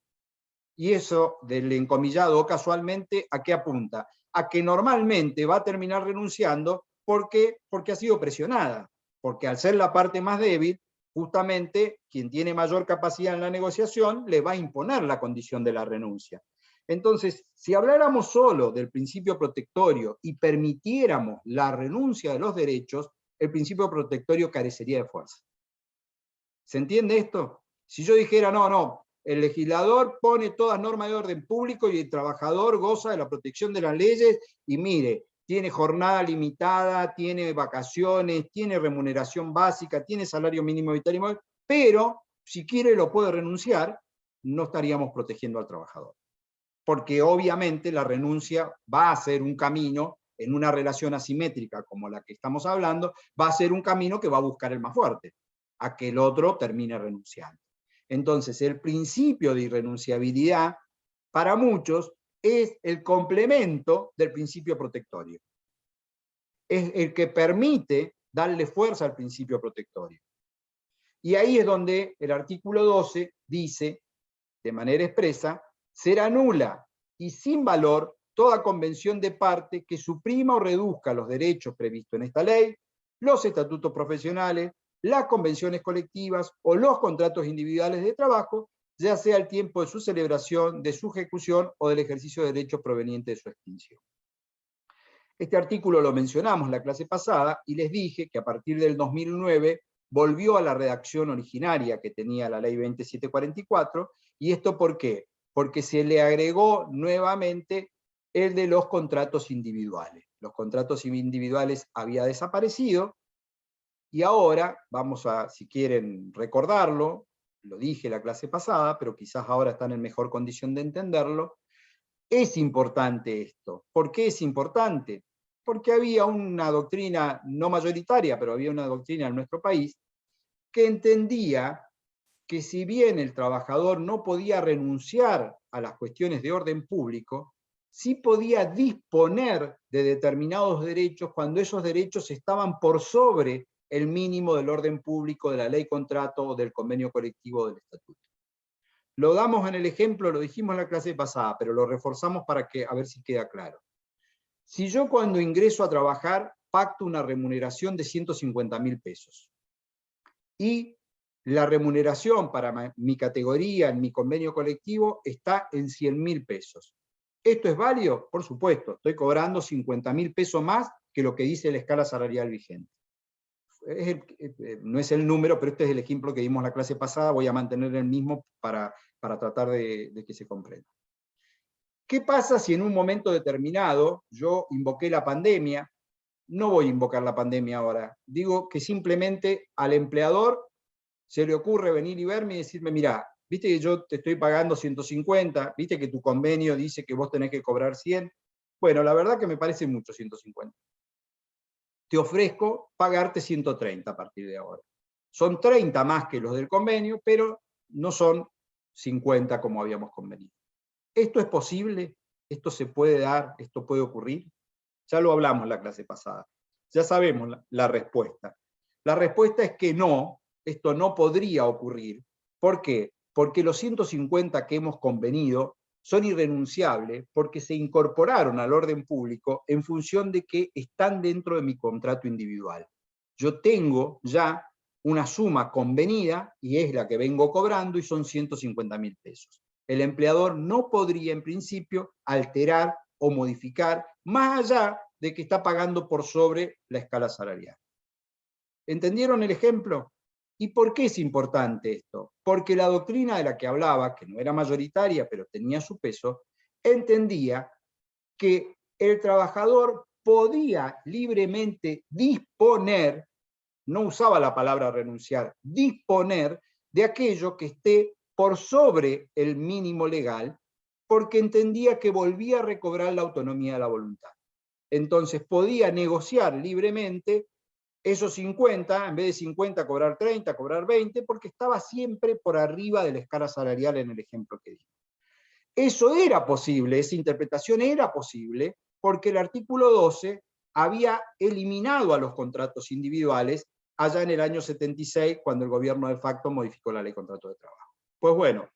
Y eso del encomillado o casualmente, ¿a qué apunta? A que normalmente va a terminar renunciando porque ha sido presionada, porque al ser la parte más débil justamente quien tiene mayor capacidad en la negociación le va a imponer la condición de la renuncia. Entonces, si habláramos solo del principio protectorio y permitiéramos la renuncia de los derechos, el principio protectorio carecería de fuerza. ¿Se entiende esto? Si yo dijera, no, el legislador pone todas normas de orden público y el trabajador goza de la protección de las leyes, y mire, tiene jornada limitada, tiene vacaciones, tiene remuneración básica, tiene salario mínimo vital, pero si quiere lo puede renunciar, no estaríamos protegiendo al trabajador. Porque obviamente la renuncia va a ser un camino, en una relación asimétrica como la que estamos hablando, va a ser un camino que va a buscar el más fuerte, a que el otro termine renunciando. Entonces, el principio de irrenunciabilidad, para muchos, es el complemento del principio protectorio. Es el que permite darle fuerza al principio protectorio. Y ahí es donde el artículo 12 dice, de manera expresa, será nula y sin valor toda convención de parte que suprima o reduzca los derechos previstos en esta ley, los estatutos profesionales, las convenciones colectivas o los contratos individuales de trabajo, ya sea el tiempo de su celebración, de su ejecución o del ejercicio de derechos provenientes de su extinción. Este artículo lo mencionamos en la clase pasada y les dije que a partir del 2009 volvió a la redacción originaria que tenía la ley 2744, y esto ¿por qué? Porque se le agregó nuevamente el de los contratos individuales. Los contratos individuales había desaparecido, y ahora, vamos a, si quieren recordarlo, lo dije la clase pasada, pero quizás ahora están en mejor condición de entenderlo, es importante esto. ¿Por qué es importante? Porque había una doctrina no mayoritaria, pero había una doctrina en nuestro país, que entendía que si bien el trabajador no podía renunciar a las cuestiones de orden público, sí podía disponer de determinados derechos cuando esos derechos estaban por sobre el mínimo del orden público, de la ley contrato o del convenio colectivo del estatuto. Lo damos en el ejemplo, lo dijimos en la clase pasada, pero lo reforzamos para que, a ver si queda claro. Si yo cuando ingreso a trabajar pacto una remuneración de 150.000 pesos, y la remuneración para mi categoría, en mi convenio colectivo, está en 100.000 pesos. ¿Esto es válido? Por supuesto, estoy cobrando 50.000 pesos más que lo que dice la escala salarial vigente. No es el número, pero este es el ejemplo que dimos la clase pasada, voy a mantener el mismo para tratar de que se comprenda. ¿Qué pasa si en un momento determinado yo invoqué la pandemia? No voy a invocar la pandemia ahora, digo que simplemente al empleador se le ocurre venir y verme y decirme, mirá, viste que yo te estoy pagando 150, viste que tu convenio dice que vos tenés que cobrar 100, bueno, la verdad que me parece mucho 150. Te ofrezco pagarte 130 a partir de ahora. Son 30 más que los del convenio, pero no son 50 como habíamos convenido. ¿Esto es posible? ¿Esto se puede dar? ¿Esto puede ocurrir? Ya lo hablamos en la clase pasada. Ya sabemos la respuesta. La respuesta es que no, esto no podría ocurrir. ¿Por qué? Porque los 150 que hemos convenido son irrenunciables porque se incorporaron al orden público en función de que están dentro de mi contrato individual. Yo tengo ya una suma convenida y es la que vengo cobrando y son 150.000 pesos. El empleador no podría en principio alterar o modificar más allá de que está pagando por sobre la escala salarial. ¿Entendieron el ejemplo? ¿Y por qué es importante esto? Porque la doctrina de la que hablaba, que no era mayoritaria, pero tenía su peso, entendía que el trabajador podía libremente disponer, no usaba la palabra renunciar, disponer de aquello que esté por sobre el mínimo legal, porque entendía que volvía a recobrar la autonomía de la voluntad. Entonces podía negociar libremente esos 50, en vez de 50 cobrar 30, cobrar 20, porque estaba siempre por arriba de la escala salarial en el ejemplo que di. Eso era posible, esa interpretación era posible, porque el artículo 12 había eliminado a los contratos individuales allá en el año 76, cuando el gobierno de facto modificó la ley de contrato de trabajo. Pues bueno,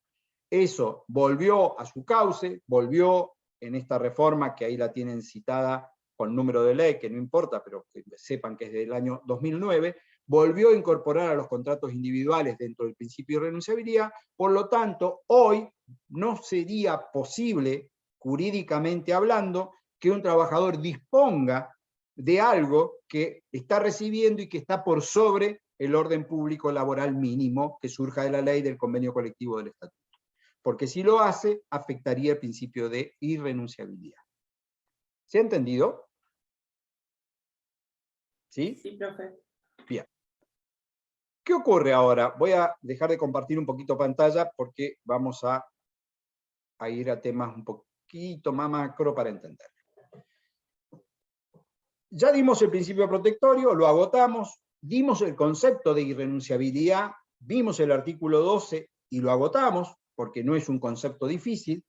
eso volvió a su cauce, volvió en esta reforma, que ahí la tienen citada con número de ley, que no importa, pero que sepan que es del año 2009, volvió a incorporar a los contratos individuales dentro del principio de irrenunciabilidad, por lo tanto, hoy no sería posible, jurídicamente hablando, que un trabajador disponga de algo que está recibiendo y que está por sobre el orden público laboral mínimo que surja de la ley, del convenio colectivo, del estatuto. Porque si lo hace, afectaría el principio de irrenunciabilidad. ¿Se ha entendido? ¿Sí? Sí, profe. Bien. ¿Qué ocurre ahora? Voy a dejar de compartir un poquito pantalla porque vamos a ir a temas un poquito más macro para entender. Ya dimos el principio protectorio, lo agotamos, dimos el concepto de irrenunciabilidad, vimos el artículo 12 y lo agotamos, porque no es un concepto difícil,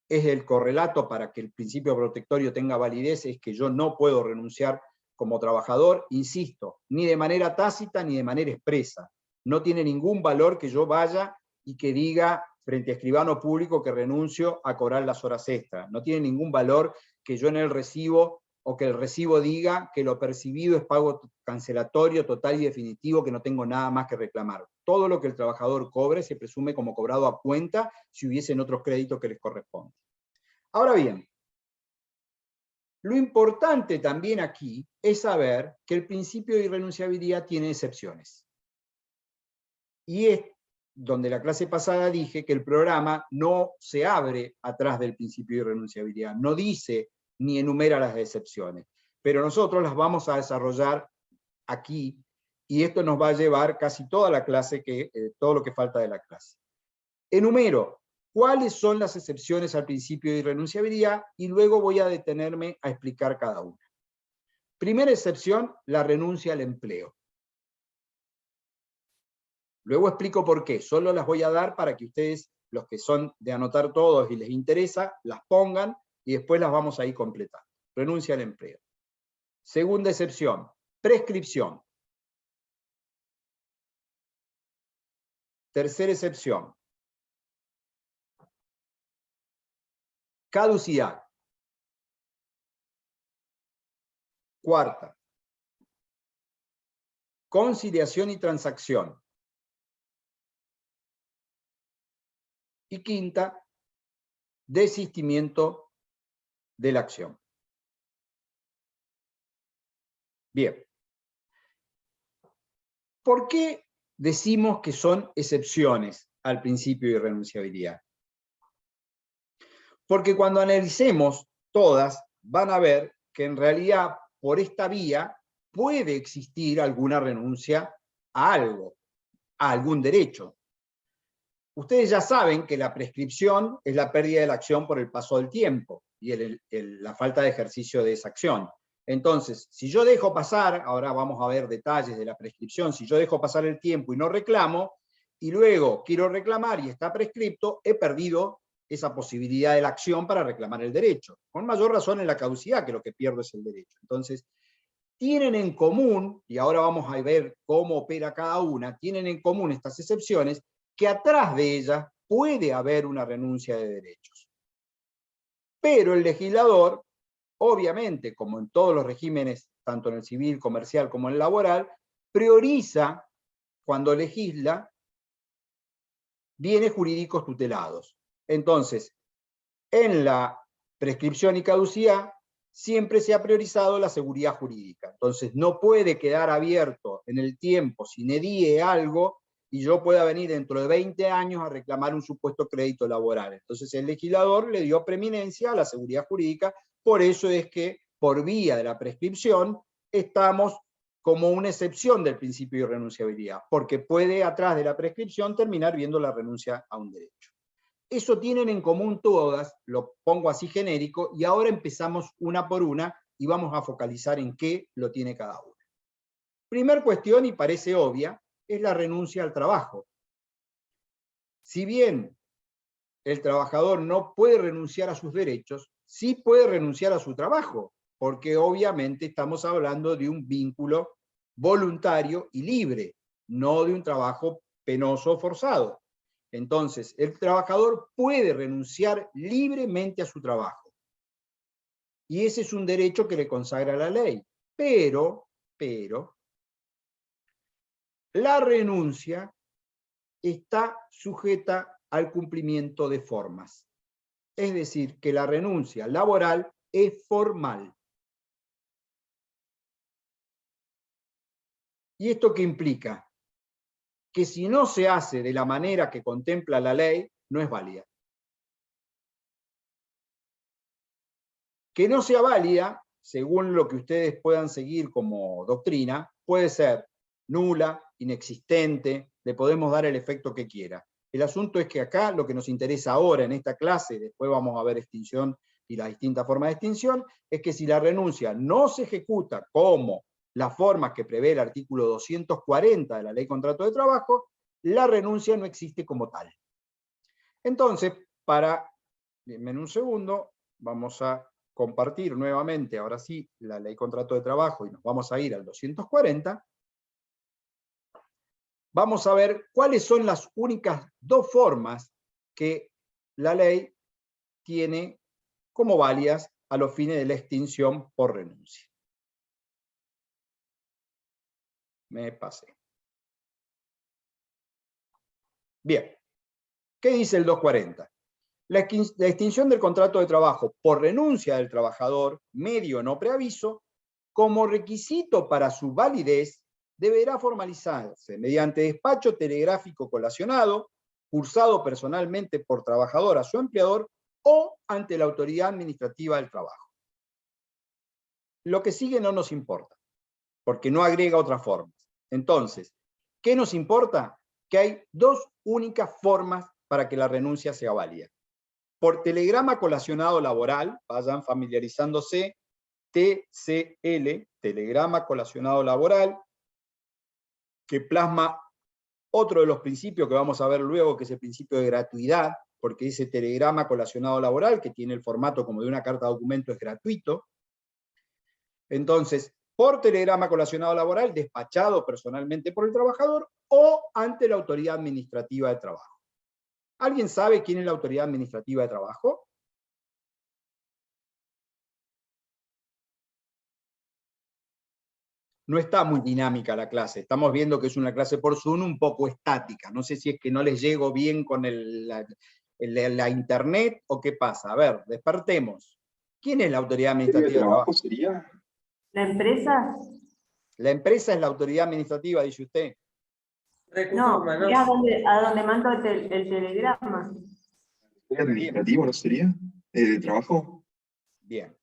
es el correlato para que el principio protectorio tenga validez, es que yo no puedo renunciar como trabajador, insisto, ni de manera tácita ni de manera expresa. No tiene ningún valor que yo vaya y que diga frente a escribano público que renuncio a cobrar las horas extras. No tiene ningún valor que yo en el recibo, o que el recibo diga que lo percibido es pago cancelatorio, total y definitivo, que no tengo nada más que reclamar. Todo lo que el trabajador cobre se presume como cobrado a cuenta si hubiesen otros créditos que les corresponden. Ahora bien, lo importante también aquí es saber que el principio de irrenunciabilidad tiene excepciones. Y es donde la clase pasada dije que el programa no se abre atrás del principio de irrenunciabilidad, no dice ni enumera las excepciones, pero nosotros las vamos a desarrollar aquí, y esto nos va a llevar casi toda la clase, todo lo que falta de la clase. Enumero cuáles son las excepciones al principio de irrenunciabilidad, y luego voy a detenerme a explicar cada una. Primera excepción, la renuncia al empleo. Luego explico por qué, solo las voy a dar para que ustedes, los que son de anotar todos y les interesa, las pongan, y después las vamos a ir completando. Renuncia al empleo. Segunda excepción, prescripción. Tercera excepción, caducidad. Cuarta, conciliación y transacción. Y quinta, desistimiento de la acción. Bien. ¿Por qué decimos que son excepciones al principio de irrenunciabilidad? Porque cuando analicemos todas, van a ver que en realidad por esta vía puede existir alguna renuncia a algo, a algún derecho. Ustedes ya saben que la prescripción es la pérdida de la acción por el paso del tiempo y la falta de ejercicio de esa acción. Entonces, si yo dejo pasar, ahora vamos a ver detalles de la prescripción, si yo dejo pasar el tiempo y no reclamo, y luego quiero reclamar y está prescripto, he perdido esa posibilidad de la acción para reclamar el derecho. Con mayor razón en la caducidad, que lo que pierdo es el derecho. Entonces, tienen en común, y ahora vamos a ver cómo opera cada una, tienen en común estas excepciones, que atrás de ellas puede haber una renuncia de derechos. Pero el legislador, obviamente, como en todos los regímenes, tanto en el civil, comercial como en el laboral, prioriza, cuando legisla, bienes jurídicos tutelados. Entonces, en la prescripción y caducidad, siempre se ha priorizado la seguridad jurídica. Entonces, no puede quedar abierto en el tiempo, sine die algo, y yo pueda venir dentro de 20 años a reclamar un supuesto crédito laboral. Entonces el legislador le dio preeminencia a la seguridad jurídica, por eso es que por vía de la prescripción estamos como una excepción del principio de irrenunciabilidad, porque puede atrás de la prescripción terminar viendo la renuncia a un derecho. Eso tienen en común todas, lo pongo así genérico, y ahora empezamos una por una y vamos a focalizar en qué lo tiene cada una. Primer cuestión, y parece obvia, es la renuncia al trabajo. Si bien el trabajador no puede renunciar a sus derechos, sí puede renunciar a su trabajo, porque obviamente estamos hablando de un vínculo voluntario y libre, no de un trabajo penoso o forzado. Entonces, el trabajador puede renunciar libremente a su trabajo. Y ese es un derecho que le consagra la ley. Pero, la renuncia está sujeta al cumplimiento de formas. Es decir, que la renuncia laboral es formal. ¿Y esto qué implica? Que si no se hace de la manera que contempla la ley, no es válida. Que no sea válida, según lo que ustedes puedan seguir como doctrina, puede ser nula, inexistente, le podemos dar el efecto que quiera. El asunto es que acá lo que nos interesa ahora en esta clase, después vamos a ver extinción y las distintas formas de extinción, es que si la renuncia no se ejecuta como las formas que prevé el artículo 240 de la Ley de Contrato de Trabajo, la renuncia no existe como tal. Entonces, denme un segundo, vamos a compartir nuevamente, ahora sí, la Ley de Contrato de Trabajo y nos vamos a ir al 240. Vamos a ver cuáles son las únicas dos formas que la ley tiene como válidas a los fines de la extinción por renuncia. Me pasé. Bien, ¿qué dice el 240? La extinción del contrato de trabajo por renuncia del trabajador, medio no preaviso, como requisito para su validez, deberá formalizarse mediante despacho telegráfico colacionado, cursado personalmente por trabajador a su empleador o ante la autoridad administrativa del trabajo. Lo que sigue no nos importa, porque no agrega otras formas. Entonces, ¿qué nos importa? Que hay dos únicas formas para que la renuncia sea válida. Por telegrama colacionado laboral, vayan familiarizándose, TCL, telegrama colacionado laboral, que plasma otro de los principios que vamos a ver luego, que es el principio de gratuidad, porque ese telegrama colacionado laboral, que tiene el formato como de una carta de documento, es gratuito. Entonces, por telegrama colacionado laboral, despachado personalmente por el trabajador o ante la autoridad administrativa de trabajo. ¿Alguien sabe quién es la autoridad administrativa de trabajo? No está muy dinámica la clase, estamos viendo que es una clase por Zoom un poco estática. No sé si es que no les llego bien con la internet o qué pasa. A ver, despertemos. ¿Quién es la autoridad administrativa de trabajo? ¿Sería? ¿La empresa? La empresa es la autoridad administrativa, dice usted. Recursos No, humanos. es a donde mando el telegrama. ¿Administrativo no sería? ¿De trabajo? Bien.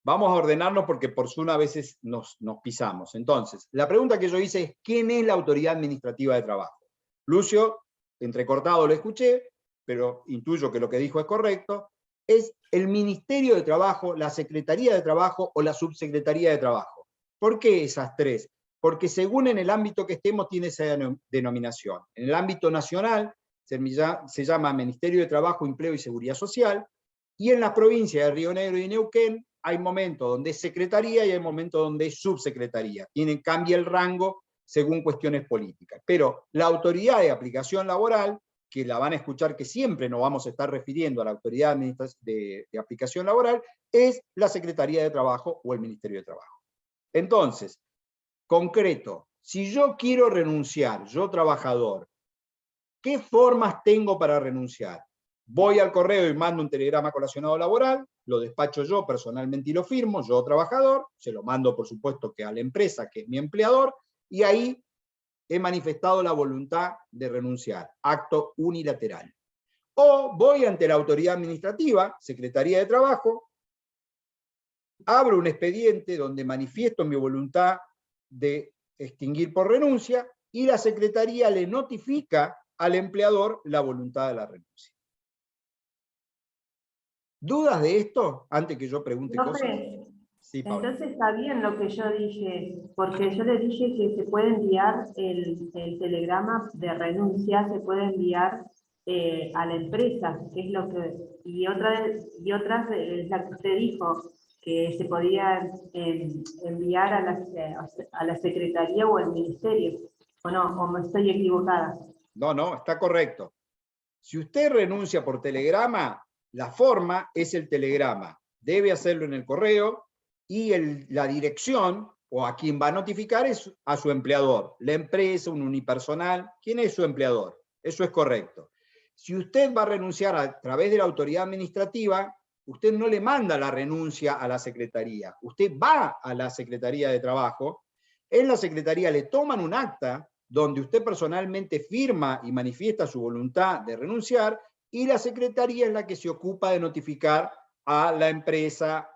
Vamos a ordenarnos porque por Zoom a veces nos pisamos. Entonces, la pregunta que yo hice es, ¿quién es la autoridad administrativa de trabajo? Lucio, entrecortado lo escuché, pero intuyo que lo que dijo es correcto, es el Ministerio de Trabajo, la Secretaría de Trabajo o la Subsecretaría de Trabajo. ¿Por qué esas tres? Porque según en el ámbito que estemos tiene esa denominación. En el ámbito nacional se llama Ministerio de Trabajo, Empleo y Seguridad Social, y en las provincias de Río Negro y Neuquén hay momentos donde es secretaría y hay momentos donde es subsecretaría. Cambia el rango según cuestiones políticas. Pero la autoridad de aplicación laboral, que la van a escuchar que siempre nos vamos a estar refiriendo a la autoridad de aplicación laboral, es la Secretaría de Trabajo o el Ministerio de Trabajo. Entonces, concreto, si yo quiero renunciar, yo trabajador, ¿qué formas tengo para renunciar? Voy al correo y mando un telegrama colacionado laboral, lo despacho yo personalmente y lo firmo, yo trabajador, se lo mando por supuesto que a la empresa, que es mi empleador, y ahí he manifestado la voluntad de renunciar, acto unilateral. O voy ante la autoridad administrativa, Secretaría de Trabajo, abro un expediente donde manifiesto mi voluntad de extinguir por renuncia, y la Secretaría le notifica al empleador la voluntad de la renuncia. ¿Dudas de esto? Antes que yo pregunte cosas. Sí, Paula. Entonces está bien lo que yo dije, porque yo le dije que se puede enviar el telegrama de renuncia, se puede enviar a la empresa, que es lo que, y otras es la que usted dijo, que se podía enviar a la secretaría o al ministerio, o no, o me estoy equivocada. No, está correcto. Si usted renuncia por telegrama, la forma es el telegrama. Debe hacerlo en el correo y la dirección o a quien va a notificar es a su empleador, la empresa, un unipersonal. ¿Quién es su empleador? Eso es correcto. Si usted va a renunciar a través de la autoridad administrativa, usted no le manda la renuncia a la Secretaría. Usted va a la Secretaría de Trabajo, en la Secretaría le toman un acta donde usted personalmente firma y manifiesta su voluntad de renunciar, y la Secretaría es la que se ocupa de notificar a la empresa.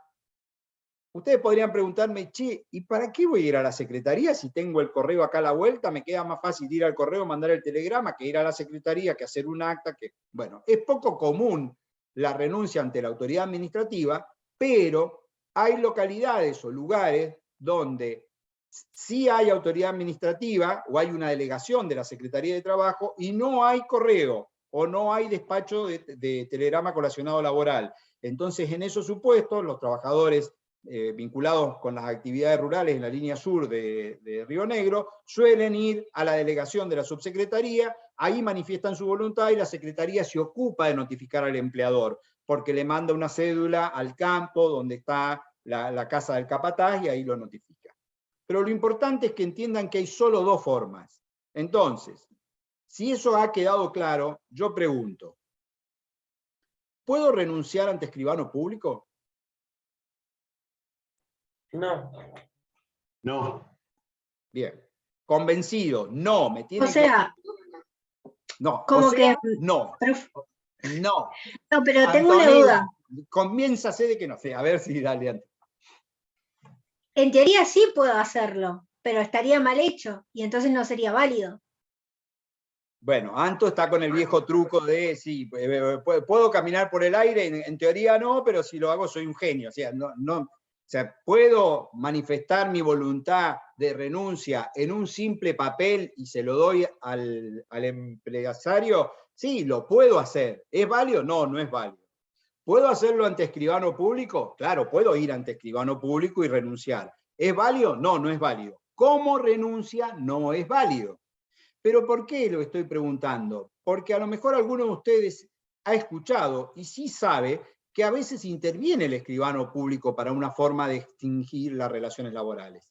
Ustedes podrían preguntarme, che, ¿y para qué voy a ir a la Secretaría si tengo el correo acá a la vuelta? Me queda más fácil ir al correo, mandar el telegrama, que ir a la Secretaría, que hacer un acta. Bueno, es poco común la renuncia ante la autoridad administrativa, pero hay localidades o lugares donde sí hay autoridad administrativa o hay una delegación de la Secretaría de Trabajo y no hay correo o no hay despacho de telegrama colacionado laboral. Entonces, en esos supuestos, los trabajadores vinculados con las actividades rurales en la línea sur de Río Negro, suelen ir a la delegación de la subsecretaría, ahí manifiestan su voluntad y la secretaría se ocupa de notificar al empleador, porque le manda una cédula al campo donde está la casa del capataz y ahí lo notifica. Pero lo importante es que entiendan que hay solo dos formas. Entonces, si eso ha quedado claro, yo pregunto, ¿puedo renunciar ante escribano público? No. No. Bien. Convencido, no, me tiene O sea, no, como o sea, que... no, no. No, pero tengo una Antonella, duda. comiénzase de que no sé, a ver si dale antes. En teoría sí puedo hacerlo, pero estaría mal hecho y entonces no sería válido. Bueno, Anto está con el viejo truco de, sí, puedo caminar por el aire, en teoría no, pero si lo hago soy un genio. O sea, puedo manifestar mi voluntad de renuncia en un simple papel y se lo doy al empresario. Sí, lo puedo hacer. ¿Es válido? No, no es válido. ¿Puedo hacerlo ante escribano público? Claro, puedo ir ante escribano público y renunciar. ¿Es válido? No, no es válido. ¿Cómo renuncia? No es válido. ¿Pero por qué lo estoy preguntando? Porque a lo mejor alguno de ustedes ha escuchado y sí sabe que a veces interviene el escribano público para una forma de extinguir las relaciones laborales.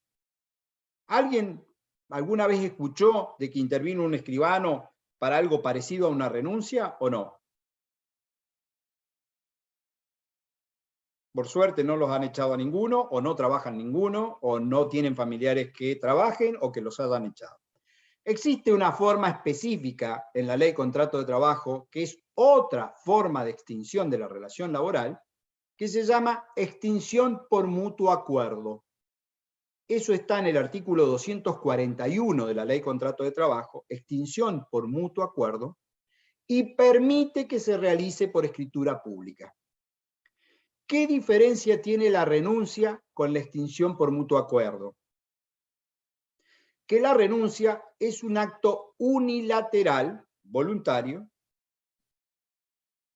¿Alguien alguna vez escuchó de que intervino un escribano para algo parecido a una renuncia o no? Por suerte no los han echado a ninguno, o no trabajan ninguno, o no tienen familiares que trabajen o que los hayan echado. Existe una forma específica en la Ley de Contrato de Trabajo, que es otra forma de extinción de la relación laboral, que se llama extinción por mutuo acuerdo. Eso está en el artículo 241 de la Ley de Contrato de Trabajo, extinción por mutuo acuerdo, y permite que se realice por escritura pública. ¿Qué diferencia tiene la renuncia con la extinción por mutuo acuerdo? Que la renuncia es un acto unilateral, voluntario,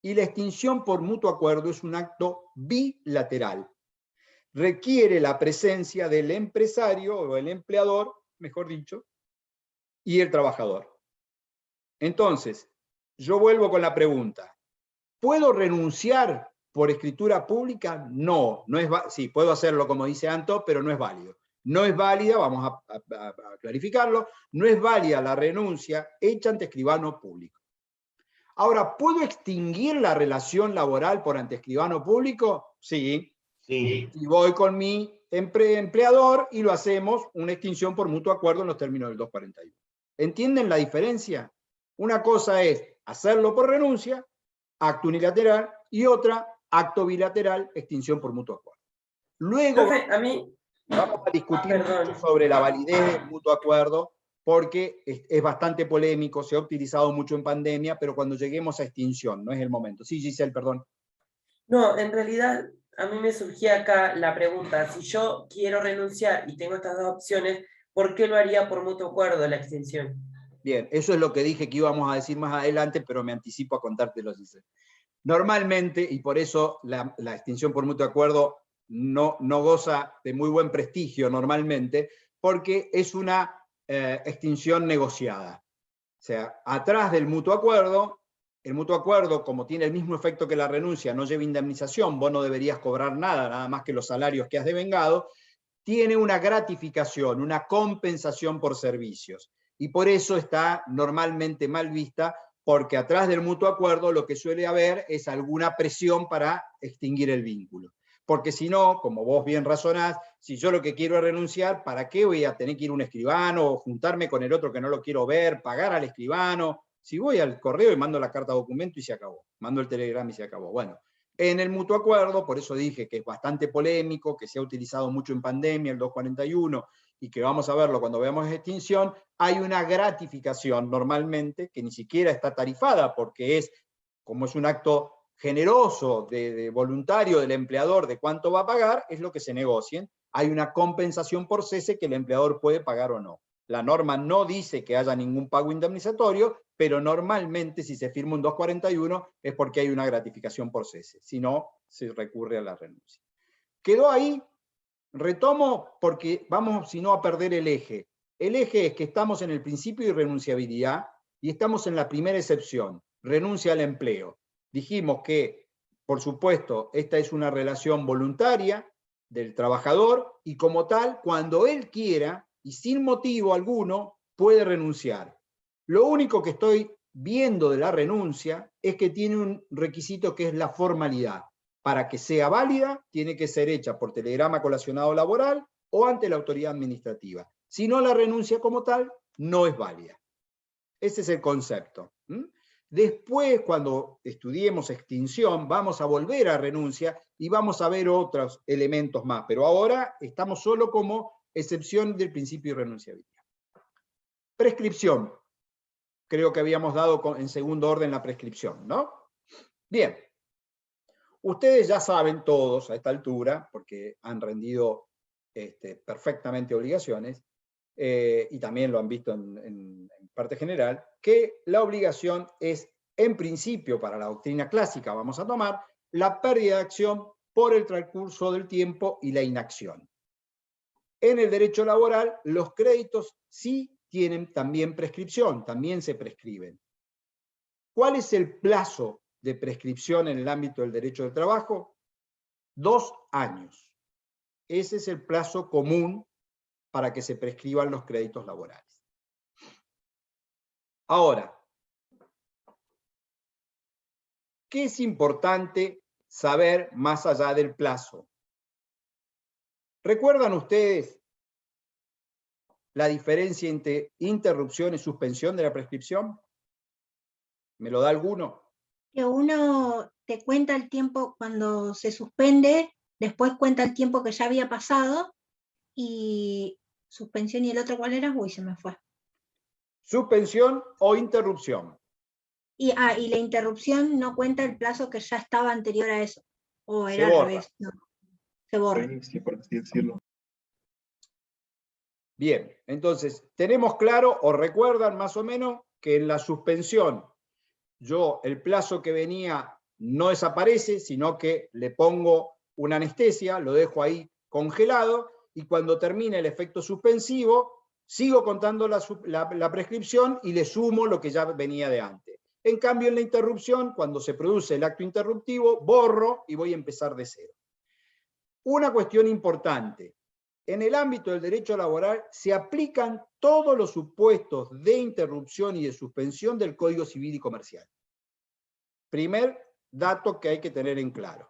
y la extinción por mutuo acuerdo es un acto bilateral. Requiere la presencia del empresario o el empleador, mejor dicho, y el trabajador. Entonces, yo vuelvo con la pregunta. ¿Puedo renunciar por escritura pública? No, sí, puedo hacerlo como dice Anto, pero no es válido. No es válida, vamos a clarificarlo, no es válida la renuncia hecha ante escribano público. Ahora, ¿puedo extinguir la relación laboral por ante escribano público? Sí. Sí. Y voy con mi empleador y lo hacemos una extinción por mutuo acuerdo en los términos del 241. ¿Entienden la diferencia? Una cosa es hacerlo por renuncia, acto unilateral, y otra, acto bilateral, extinción por mutuo acuerdo. Luego, vamos a discutir mucho sobre la validez del mutuo acuerdo, porque es bastante polémico, se ha utilizado mucho en pandemia, pero cuando lleguemos a extinción, no es el momento. Sí, Giselle, perdón. No, en realidad a mí me surgía acá la pregunta, si yo quiero renunciar y tengo estas dos opciones, ¿por qué lo haría por mutuo acuerdo la extinción? Bien, eso es lo que dije que íbamos a decir más adelante, pero me anticipo a contártelo, Giselle. Normalmente, y por eso la extinción por mutuo acuerdo no goza de muy buen prestigio normalmente, porque es una extinción negociada. O sea, atrás del mutuo acuerdo, el mutuo acuerdo, como tiene el mismo efecto que la renuncia, no lleva indemnización, vos no deberías cobrar nada más que los salarios que has devengado, tiene una gratificación, una compensación por servicios. Y por eso está normalmente mal vista, porque atrás del mutuo acuerdo lo que suele haber es alguna presión para extinguir el vínculo. Porque si no, como vos bien razonás, si yo lo que quiero es renunciar, ¿para qué voy a tener que ir a un escribano o juntarme con el otro que no lo quiero ver, pagar al escribano? Si voy al correo y mando la carta de documento y se acabó, mando el telegrama y se acabó. Bueno, en el mutuo acuerdo, por eso dije que es bastante polémico, que se ha utilizado mucho en pandemia, el 241, y que vamos a verlo cuando veamos extinción, hay una gratificación normalmente, que ni siquiera está tarifada, porque es, como es un acto generoso, de voluntario del empleador de cuánto va a pagar, es lo que se negocien. Hay una compensación por cese que el empleador puede pagar o no. La norma no dice que haya ningún pago indemnizatorio, pero normalmente si se firma un 241 es porque hay una gratificación por cese. Si no, se recurre a la renuncia. Quedó ahí. Retomo porque vamos, si no, a perder el eje. El eje es que estamos en el principio de irrenunciabilidad y estamos en la primera excepción, renuncia al empleo. Dijimos que, por supuesto, esta es una relación voluntaria del trabajador y como tal, cuando él quiera y sin motivo alguno, puede renunciar. Lo único que estoy viendo de la renuncia es que tiene un requisito que es la formalidad. Para que sea válida, tiene que ser hecha por telegrama colacionado laboral o ante la autoridad administrativa. Si no, la renuncia como tal no es válida. Ese es el concepto. Después, cuando estudiemos extinción, vamos a volver a renuncia y vamos a ver otros elementos más, pero ahora estamos solo como excepción del principio de irrenunciabilidad. Prescripción. Creo que habíamos dado en segundo orden la prescripción, ¿no? Bien. Ustedes ya saben todos a esta altura, porque han rendido perfectamente obligaciones, y también lo han visto en parte general, que la obligación es, en principio, para la doctrina clásica, vamos a tomar, la pérdida de acción por el transcurso del tiempo y la inacción. En el derecho laboral, los créditos sí tienen también prescripción, también se prescriben. ¿Cuál es el plazo de prescripción en el ámbito del derecho del trabajo? 2 años. Ese es el plazo común para que se prescriban los créditos laborales. Ahora, ¿qué es importante saber más allá del plazo? ¿Recuerdan ustedes la diferencia entre interrupción y suspensión de la prescripción? ¿Me lo da alguno? Que uno te cuenta el tiempo cuando se suspende, después cuenta el tiempo que ya había pasado, y suspensión y el otro, ¿cuál era? Uy, se me fue. Suspensión o interrupción. Y la interrupción no cuenta el plazo que ya estaba anterior a eso. O era Se borra. al revés. No, se borra. Reinicio, por así decirlo. Bien, entonces, tenemos claro o recuerdan más o menos que en la suspensión el plazo que venía no desaparece, sino que le pongo una anestesia, lo dejo ahí congelado, y cuando termine el efecto suspensivo, sigo contando la prescripción y le sumo lo que ya venía de antes. En cambio, en la interrupción, cuando se produce el acto interruptivo, borro y voy a empezar de cero. Una cuestión importante. En el ámbito del derecho laboral se aplican todos los supuestos de interrupción y de suspensión del Código Civil y Comercial. Primer dato que hay que tener en claro.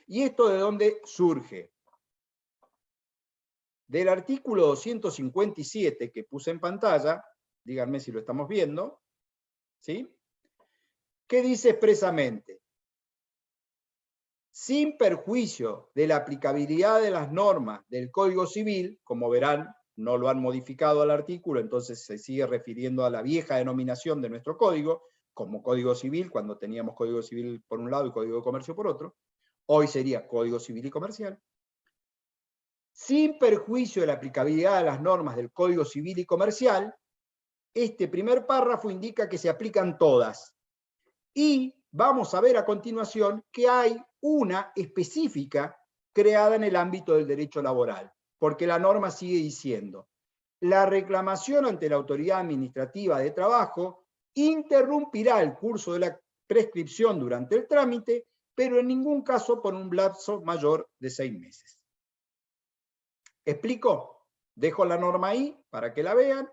¿Y esto de dónde surge? Del artículo 257 que puse en pantalla, díganme si lo estamos viendo, ¿sí? ¿Qué dice expresamente? Sin perjuicio de la aplicabilidad de las normas del Código Civil, como verán, no lo han modificado al artículo, entonces se sigue refiriendo a la vieja denominación de nuestro código, como Código Civil, cuando teníamos Código Civil por un lado y Código de Comercio por otro, hoy sería Código Civil y Comercial. Sin perjuicio de la aplicabilidad de las normas del Código Civil y Comercial, este primer párrafo indica que se aplican todas. Y vamos a ver a continuación que hay una específica creada en el ámbito del derecho laboral, porque la norma sigue diciendo: la reclamación ante la autoridad administrativa de trabajo interrumpirá el curso de la prescripción durante el trámite, pero en ningún caso por un lapso mayor de 6 meses. ¿Explico? Dejo la norma ahí para que la vean,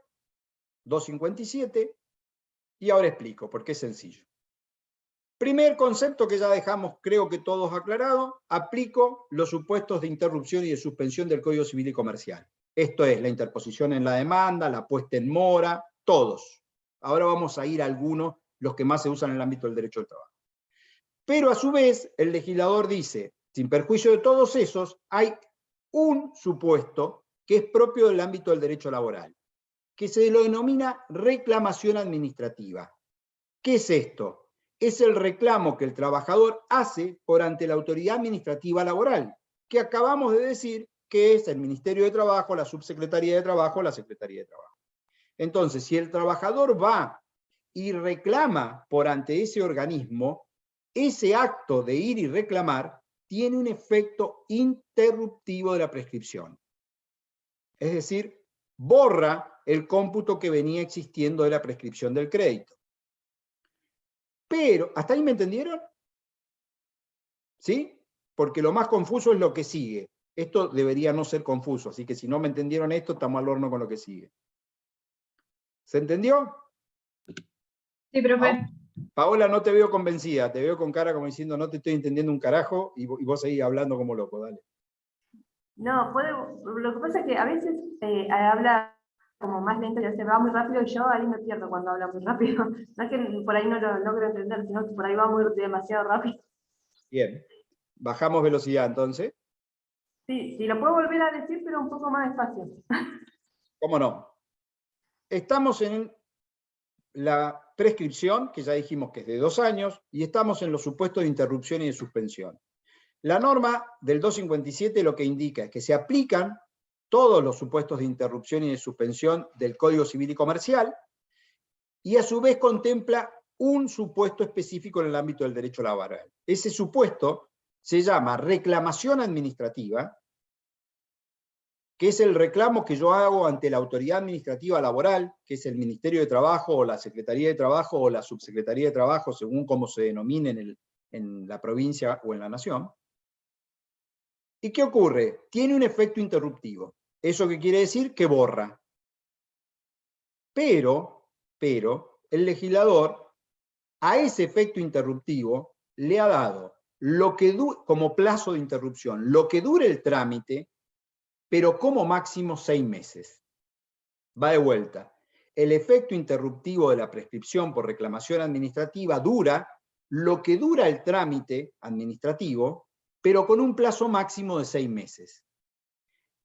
257, y ahora explico, porque es sencillo. Primer concepto que ya dejamos, creo que todos aclarados, aplico los supuestos de interrupción y de suspensión del Código Civil y Comercial. Esto es la interposición en la demanda, la puesta en mora, todos. Ahora vamos a ir a algunos, los que más se usan en el ámbito del derecho del trabajo. Pero a su vez, el legislador dice, sin perjuicio de todos esos, hay un supuesto que es propio del ámbito del derecho laboral, que se lo denomina reclamación administrativa. ¿Qué es esto? Es el reclamo que el trabajador hace por ante la autoridad administrativa laboral, que acabamos de decir que es el Ministerio de Trabajo, la Subsecretaría de Trabajo, la Secretaría de Trabajo. Entonces, si el trabajador va y reclama por ante ese organismo, ese acto de ir y reclamar tiene un efecto interruptivo de la prescripción. Es decir, borra el cómputo que venía existiendo de la prescripción del crédito. Pero, ¿hasta ahí me entendieron? ¿Sí? Porque lo más confuso es lo que sigue. Esto debería no ser confuso, así que si no me entendieron esto, estamos al horno con lo que sigue. ¿Se entendió? Sí, profe. Paola, no te veo convencida, te veo con cara como diciendo no te estoy entendiendo un carajo y vos seguís hablando como loco, dale. No, lo que pasa es que a veces habla como más lento y se va muy rápido, y yo ahí me pierdo cuando habla muy rápido. No es que por ahí no lo logro entender, sino que por ahí va muy demasiado rápido. Bien, bajamos velocidad entonces. Sí, sí, lo puedo volver a decir, pero un poco más despacio. ¿Cómo no? Estamos en la prescripción, que ya dijimos que es de 2 años, y estamos en los supuestos de interrupción y de suspensión. La norma del 257 lo que indica es que se aplican todos los supuestos de interrupción y de suspensión del Código Civil y Comercial, y a su vez contempla un supuesto específico en el ámbito del derecho laboral. Ese supuesto se llama reclamación administrativa, que es el reclamo que yo hago ante la autoridad administrativa laboral, que es el Ministerio de Trabajo, o la Secretaría de Trabajo, o la Subsecretaría de Trabajo, según cómo se denomine en la provincia o en la nación. ¿Y qué ocurre? Tiene un efecto interruptivo. ¿Eso qué quiere decir? Que borra. Pero, el legislador a ese efecto interruptivo le ha dado lo que como plazo de interrupción, lo que dure el trámite, pero como máximo 6 meses. Va de vuelta. El efecto interruptivo de la prescripción por reclamación administrativa dura lo que dura el trámite administrativo, pero con un plazo máximo de 6 meses.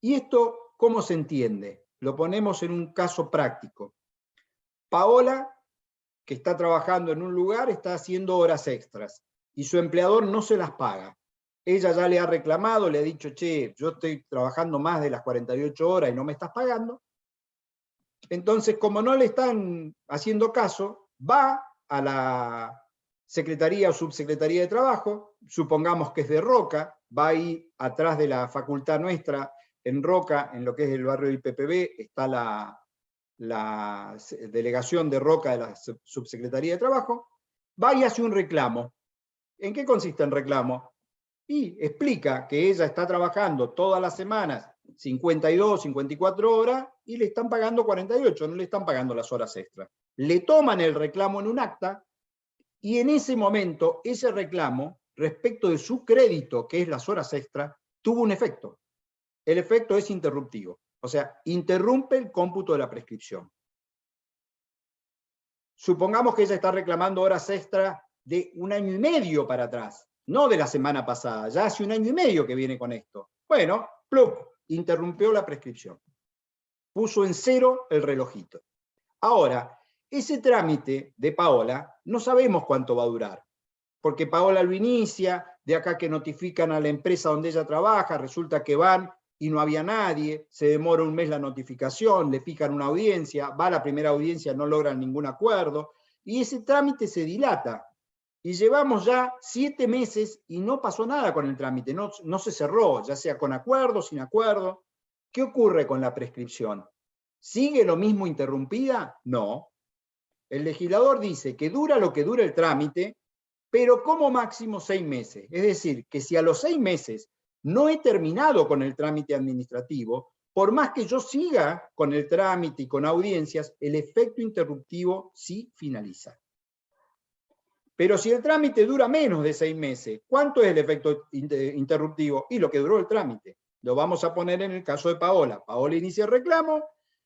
¿Y esto cómo se entiende? Lo ponemos en un caso práctico. Paola, que está trabajando en un lugar, está haciendo horas extras y su empleador no se las paga. Ella ya le ha reclamado, le ha dicho, che, yo estoy trabajando más de las 48 horas y no me estás pagando. Entonces, como no le están haciendo caso, va a la Secretaría o Subsecretaría de Trabajo, supongamos que es de Roca, va ahí atrás de la facultad nuestra, en Roca, en lo que es el barrio del IPPB, está la delegación de Roca de la Subsecretaría de Trabajo, va y hace un reclamo. ¿En qué consiste el reclamo? Y explica que ella está trabajando todas las semanas 52, 54 horas y le están pagando 48, no le están pagando las horas extras. Le toman el reclamo en un acta y en ese momento ese reclamo, respecto de su crédito, que es las horas extras, tuvo un efecto. El efecto es interruptivo, o sea, interrumpe el cómputo de la prescripción. Supongamos que ella está reclamando horas extras de 1 año y medio para atrás, no de la semana pasada, ya hace 1 año y medio que viene con esto. Bueno, ¡plup!, interrumpió la prescripción. Puso en 0 el relojito. Ahora, ese trámite de Paola no sabemos cuánto va a durar, porque Paola lo inicia, de acá que notifican a la empresa donde ella trabaja, resulta que van y no había nadie, se demora 1 mes la notificación, le fijan una audiencia, va a la primera audiencia, no logran ningún acuerdo, y ese trámite se dilata. Y llevamos ya 7 meses y no pasó nada con el trámite, no se cerró, ya sea con acuerdo, sin acuerdo. ¿Qué ocurre con la prescripción? ¿Sigue lo mismo interrumpida? No. El legislador dice que dura lo que dura el trámite, pero como máximo 6 meses. Es decir, que si a los 6 meses no he terminado con el trámite administrativo, por más que yo siga con el trámite y con audiencias, el efecto interruptivo sí finaliza. Pero si el trámite dura menos de 6 meses, ¿cuánto es el efecto interruptivo? Y lo que duró el trámite. Lo vamos a poner en el caso de Paola. Paola inicia el reclamo,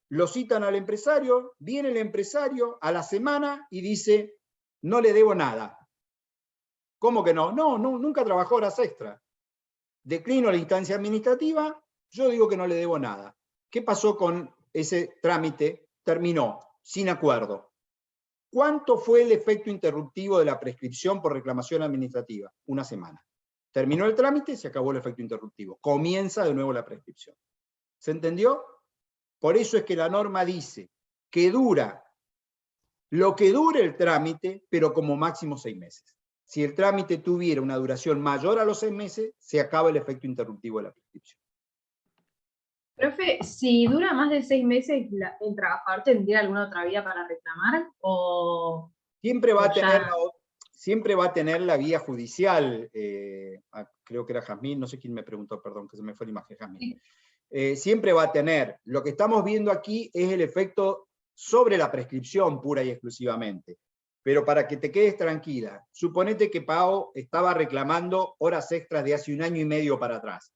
lo citan al empresario, viene el empresario a la semana y dice, no le debo nada. ¿Cómo que no? No, nunca trabajó horas extra. Declino la instancia administrativa, yo digo que no le debo nada. ¿Qué pasó con ese trámite? Terminó, sin acuerdo. ¿Cuánto fue el efecto interruptivo de la prescripción por reclamación administrativa? 1 semana. Terminó el trámite, se acabó el efecto interruptivo. Comienza de nuevo la prescripción. ¿Se entendió? Por eso es que la norma dice que dura lo que dure el trámite, pero como máximo 6 meses. Si el trámite tuviera una duración mayor a los 6 meses, se acaba el efecto interruptivo de la prescripción. Profe, si dura más de 6 meses, ¿el trabajador tendría alguna otra vía para reclamar? ¿O Siempre va ya? siempre va a tener la vía judicial. Creo que era Jazmín, no sé quién me preguntó, perdón, que se me fue la imagen, Jazmín. Siempre va a tener. Lo que estamos viendo aquí es el efecto sobre la prescripción pura y exclusivamente. Pero para que te quedes tranquila, suponete que Pao estaba reclamando horas extras de hace 1 año y medio para atrás.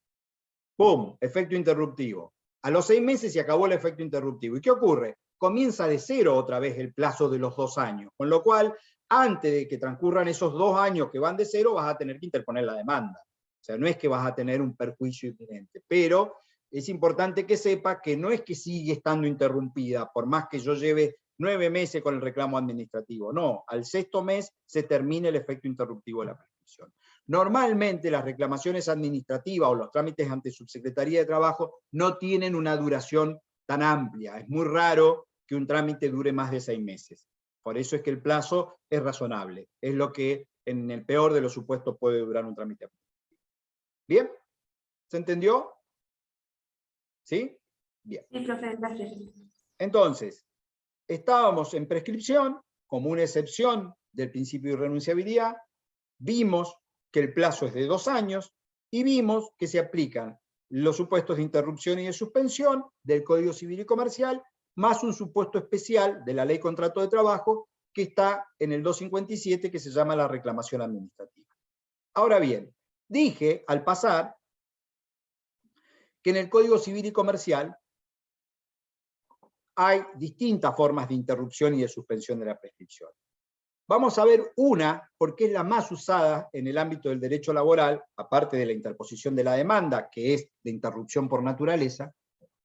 ¡Pum! Efecto interruptivo. A los 6 meses se acabó el efecto interruptivo. ¿Y qué ocurre? Comienza de cero otra vez el plazo de los 2 años. Con lo cual, antes de que transcurran esos 2 años que van de cero, vas a tener que interponer la demanda. O sea, no es que vas a tener un perjuicio inminente. Pero es importante que sepa que no es que sigue estando interrumpida, por más que yo lleve 9 meses con el reclamo administrativo. No, al 6º mes se termina el efecto interruptivo de la prescripción. Normalmente las reclamaciones administrativas o los trámites ante Subsecretaría de Trabajo no tienen una duración tan amplia. Es muy raro que un trámite dure más de 6 meses. Por eso es que el plazo es razonable. Es lo que en el peor de los supuestos puede durar un trámite administrativo. ¿Bien? ¿Se entendió? ¿Sí? Bien. Sí, profe, gracias. Entonces, estábamos en prescripción como una excepción del principio de irrenunciabilidad. Vimos que el plazo es de 2 años y vimos que se aplican los supuestos de interrupción y de suspensión del Código Civil y Comercial, más un supuesto especial de la Ley Contrato de Trabajo que está en el 257, que se llama la reclamación administrativa. Ahora bien, dije al pasar que en el Código Civil y Comercial hay distintas formas de interrupción y de suspensión de la prescripción. Vamos a ver una, porque es la más usada en el ámbito del derecho laboral, aparte de la interposición de la demanda, que es de interrupción por naturaleza,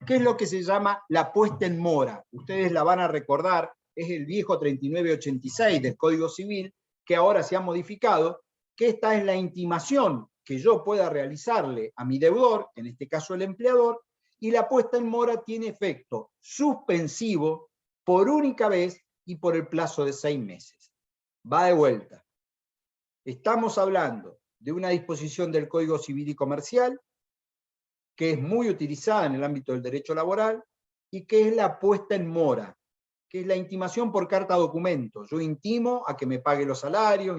que es lo que se llama la puesta en mora. Ustedes la van a recordar, es el viejo 3986 del Código Civil, que ahora se ha modificado, que esta es la intimación que yo pueda realizarle a mi deudor, en este caso el empleador, y la puesta en mora tiene efecto suspensivo por única vez y por el plazo de 6 meses. Va de vuelta. Estamos hablando de una disposición del Código Civil y Comercial que es muy utilizada en el ámbito del derecho laboral y que es la puesta en mora, que es la intimación por carta documento. Yo intimo a que me pague los salarios,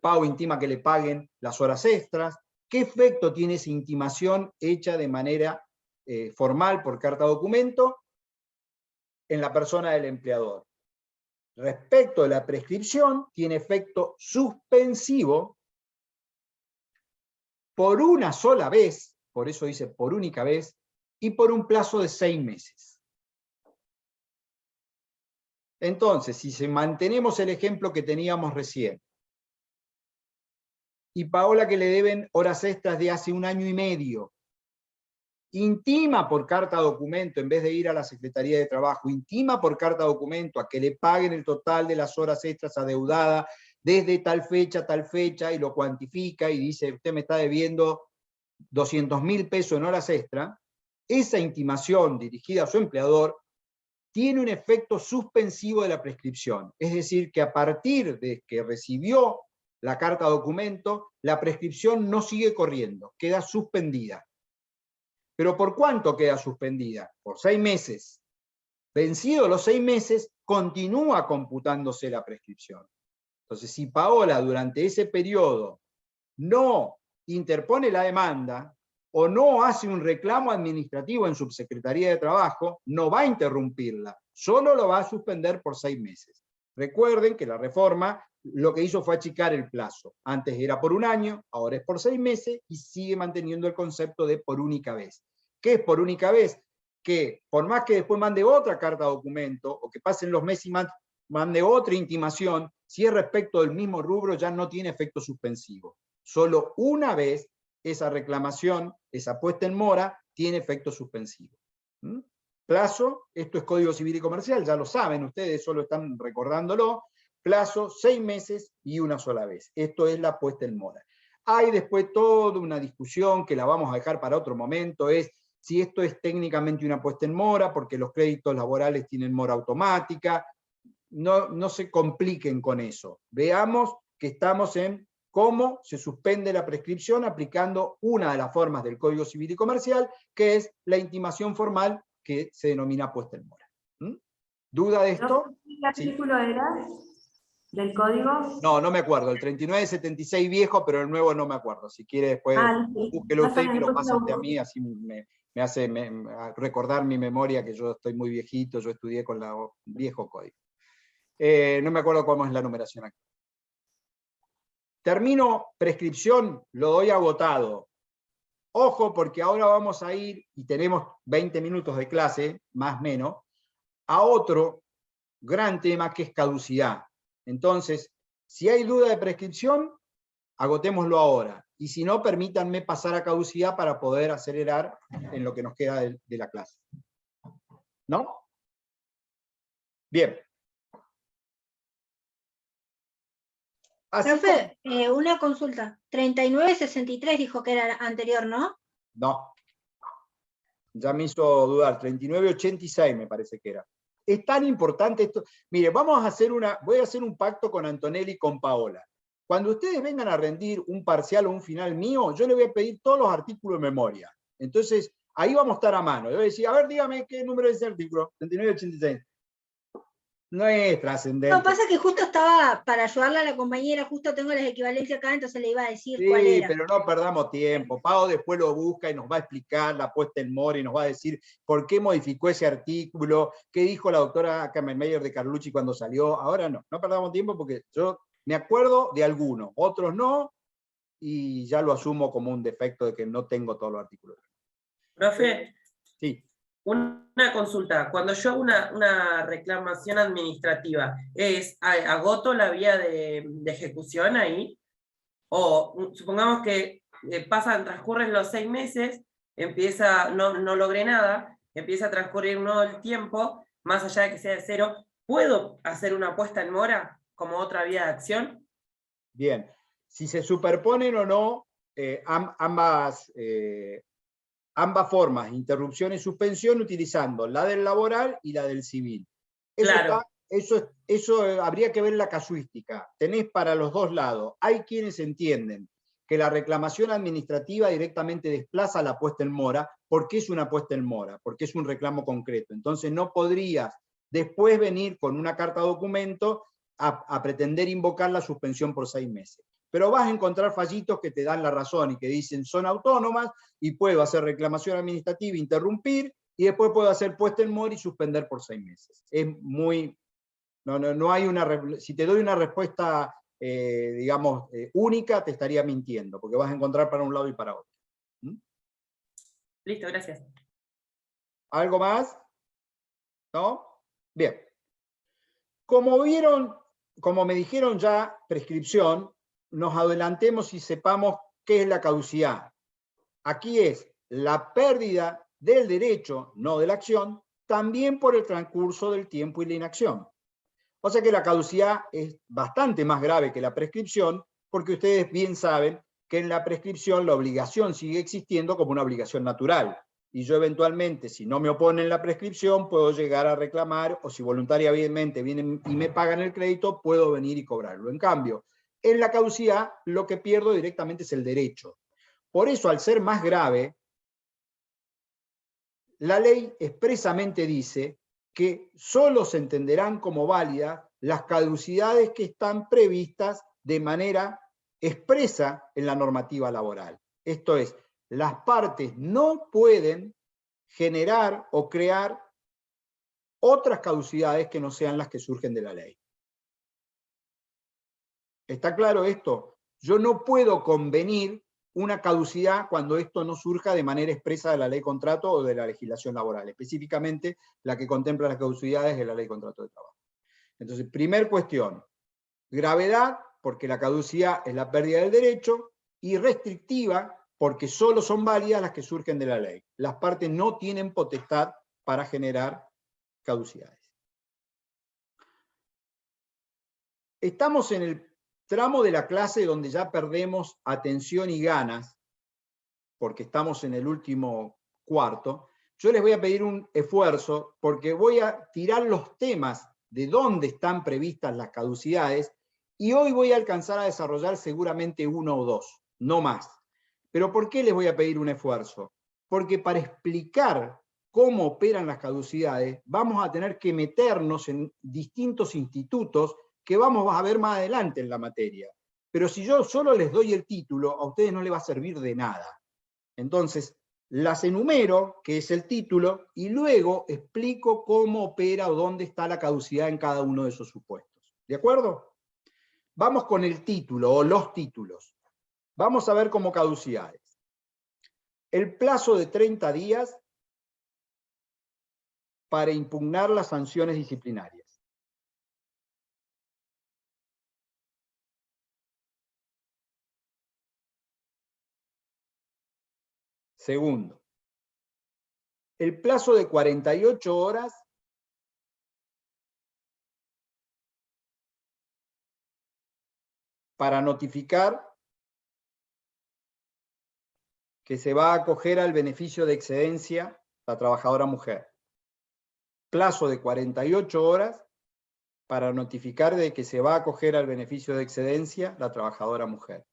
Pau intima que le paguen las horas extras. ¿Qué efecto tiene esa intimación hecha de manera formal por carta documento en la persona del empleador? Respecto de la prescripción, tiene efecto suspensivo por una sola vez, por eso dice por única vez, y por un plazo de 6 meses. Entonces, si mantenemos el ejemplo que teníamos recién, y Paola que le deben horas extras de hace 1 año y medio, intima por carta documento, en vez de ir a la Secretaría de Trabajo, intima por carta documento a que le paguen el total de las horas extras adeudadas desde tal fecha, y lo cuantifica y dice, usted me está debiendo 200.000 pesos en horas extra. Esa intimación dirigida a su empleador tiene un efecto suspensivo de la prescripción. Es decir, que a partir de que recibió la carta documento, la prescripción no sigue corriendo, queda suspendida. ¿Pero por cuánto queda suspendida? Por 6 meses. Vencidos los 6 meses, continúa computándose la prescripción. Entonces, si Paola durante ese periodo no interpone la demanda, o no hace un reclamo administrativo en Subsecretaría de Trabajo, no va a interrumpirla, solo lo va a suspender por 6 meses. Recuerden que la reforma lo que hizo fue achicar el plazo. Antes era por 1 año, ahora es por 6 meses, y sigue manteniendo el concepto de por única vez. ¿Qué es por única vez? Que por más que después mande otra carta documento, o que pasen los meses y mande otra intimación, si es respecto del mismo rubro ya no tiene efecto suspensivo. Solo una vez esa reclamación, esa puesta en mora, tiene efecto suspensivo. ¿Mm? Plazo, esto es Código Civil y Comercial, ya lo saben ustedes, solo están recordándolo. Plazo, 6 meses y una sola vez. Esto es la puesta en mora. Hay después toda una discusión que la vamos a dejar para otro momento, es si esto es técnicamente una puesta en mora, porque los créditos laborales tienen mora automática. No se compliquen con eso. Veamos que estamos en cómo se suspende la prescripción aplicando una de las formas del Código Civil y Comercial, que es la intimación formal, que se denomina puesta en mora. ¿Mm? ¿Duda de esto? ¿Qué artículo era del código? No me acuerdo. El 3976 viejo, pero el nuevo no me acuerdo. Si quiere después, búsquelo usted y me lo pasa usted a mí, así me hace recordar mi memoria, que yo estoy muy viejito, yo estudié con el viejo código. No me acuerdo cómo es la numeración aquí. Termino prescripción, lo doy agotado. Ojo, porque ahora vamos a ir, y tenemos 20 minutos de clase, más o menos, a otro gran tema que es caducidad. Entonces, si hay duda de prescripción, agotémoslo ahora. Y si no, permítanme pasar a caducidad para poder acelerar en lo que nos queda de la clase. ¿No? Bien. Profe, una consulta. 3963 dijo que era anterior, ¿no? No. Ya me hizo dudar. 3986 me parece que era. Es tan importante esto. Mire, voy a hacer un pacto con Antonelli y con Paola. Cuando ustedes vengan a rendir un parcial o un final mío, yo le voy a pedir todos los artículos de memoria. Entonces, ahí vamos a estar a mano. Yo voy a decir, a ver, dígame qué número es ese artículo. 3986. No es trascendente. No, pasa que justo estaba, para ayudarle a la compañera, justo tengo las equivalencias acá, entonces le iba a decir cuál Sí, era. pero no perdamos tiempo. Pau después lo busca y nos va a explicar la puesta en mora y nos va a decir por qué modificó ese artículo, qué dijo la doctora Kammermeyer de Carlucci cuando salió. Ahora no perdamos tiempo porque yo me acuerdo de algunos, otros no, y ya lo asumo como un defecto de que no tengo todos los artículos. Profe, Sí. una consulta. Cuando yo hago una reclamación administrativa, ¿agoto la vía de ejecución ahí? O supongamos que transcurren los 6 meses, no logré nada, empieza a transcurrir un nuevo tiempo, más allá de que sea de 0, ¿puedo hacer una puesta en mora como otra vía de acción? Bien. Si se superponen o no ambas formas, interrupción y suspensión, utilizando la del laboral y la del civil. Claro. Eso habría que ver la casuística. Tenés para los dos lados. Hay quienes entienden que la reclamación administrativa directamente desplaza la puesta en mora, porque es una puesta en mora, porque es un reclamo concreto. Entonces no podrías después venir con una carta documento a pretender invocar la suspensión por 6 meses. Pero vas a encontrar fallitos que te dan la razón y que dicen son autónomas y puedo hacer reclamación administrativa, interrumpir, y después puedo hacer puesta en mora y suspender por 6 meses. Es muy... No hay una... Si te doy una respuesta, digamos, única, te estaría mintiendo, porque vas a encontrar para un lado y para otro. ¿Mm? Listo, gracias. ¿Algo más? ¿No? Bien. Como vieron, como me dijeron ya, prescripción, nos adelantemos y sepamos qué es la caducidad. Aquí es la pérdida del derecho, no de la acción, también por el transcurso del tiempo y la inacción. O sea que la caducidad es bastante más grave que la prescripción, porque ustedes bien saben que en la prescripción la obligación sigue existiendo como una obligación natural. Y yo eventualmente, si no me oponen la prescripción, puedo llegar a reclamar, o si voluntariamente vienen y me pagan el crédito, puedo venir y cobrarlo. En cambio, en la caducidad lo que pierdo directamente es el derecho. Por eso, al ser más grave, la ley expresamente dice que solo se entenderán como válidas las caducidades que están previstas de manera expresa en la normativa laboral. Esto es, las partes no pueden generar o crear otras caducidades que no sean las que surgen de la ley. ¿Está claro esto? Yo no puedo convenir una caducidad cuando esto no surja de manera expresa de la ley contrato o de la legislación laboral, específicamente la que contempla las caducidades de la ley contrato de trabajo. Entonces, primer cuestión, gravedad, porque la caducidad es la pérdida del derecho, y restrictiva, porque solo son válidas las que surgen de la ley. Las partes no tienen potestad para generar caducidades. Estamos en el tramo de la clase donde ya perdemos atención y ganas, porque estamos en el último cuarto. Yo les voy a pedir un esfuerzo, porque voy a tirar los temas de dónde están previstas las caducidades, y hoy voy a alcanzar a desarrollar seguramente uno o dos, no más. ¿Pero por qué les voy a pedir un esfuerzo? Porque para explicar cómo operan las caducidades, vamos a tener que meternos en distintos institutos que vamos a ver más adelante en la materia. Pero si yo solo les doy el título, a ustedes no les va a servir de nada. Entonces, las enumero, que es el título, y luego explico cómo opera o dónde está la caducidad en cada uno de esos supuestos. ¿De acuerdo? Vamos con el título o los títulos. Vamos a ver como caducidades. El plazo de 30 días para impugnar las sanciones disciplinarias. Segundo, el plazo de 48 horas para notificar que se va a acoger al beneficio de excedencia la trabajadora mujer. Plazo de 48 horas para notificar de que se va a acoger al beneficio de excedencia la trabajadora mujer.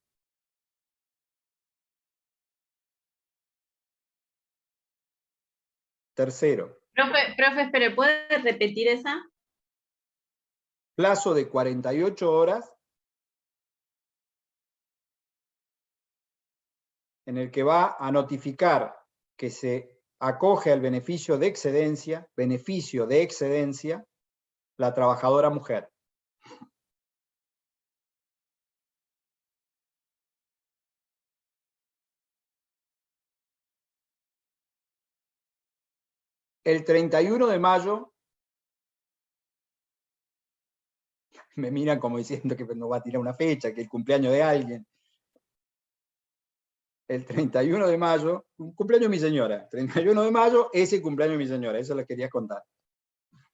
Tercero, Profe, espere, ¿puede repetir esa? plazo de 48 horas en el que va a notificar que se acoge al beneficio de excedencia la trabajadora mujer. El 31 de mayo, me miran como diciendo que nos va a tirar una fecha, que el cumpleaños de alguien. El 31 de mayo, un cumpleaños de mi señora, 31 de mayo es el cumpleaños de mi señora, eso les quería contar.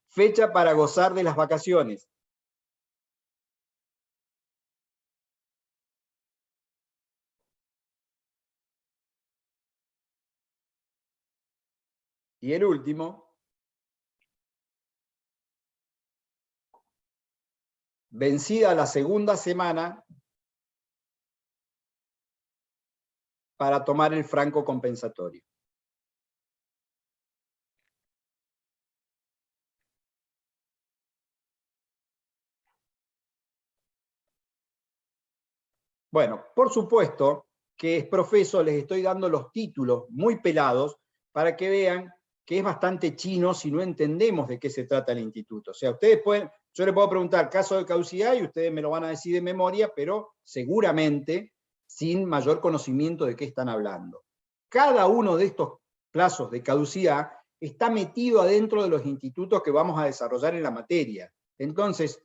Fecha para gozar de las vacaciones. Y el último, vencida la segunda semana para tomar el franco compensatorio. Bueno, por supuesto que es profeso, les estoy dando los títulos muy pelados para que vean que es bastante chino si no entendemos de qué se trata el instituto. O sea, ustedes pueden, yo les puedo preguntar caso de caducidad y ustedes me lo van a decir de memoria, pero seguramente sin mayor conocimiento de qué están hablando. Cada uno de estos plazos de caducidad está metido adentro de los institutos que vamos a desarrollar en la materia. Entonces,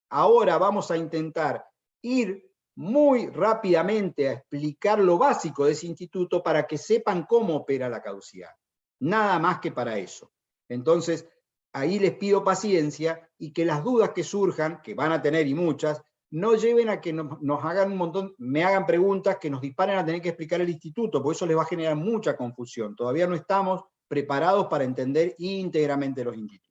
ahora vamos a intentar ir muy rápidamente a explicar lo básico de ese instituto para que sepan cómo opera la caducidad. Nada más que para eso. Entonces, ahí les pido paciencia y que las dudas que surjan, que van a tener y muchas, no lleven a que nos hagan un montón, me hagan preguntas que nos disparen a tener que explicar el instituto, porque eso les va a generar mucha confusión. Todavía no estamos preparados para entender íntegramente los institutos.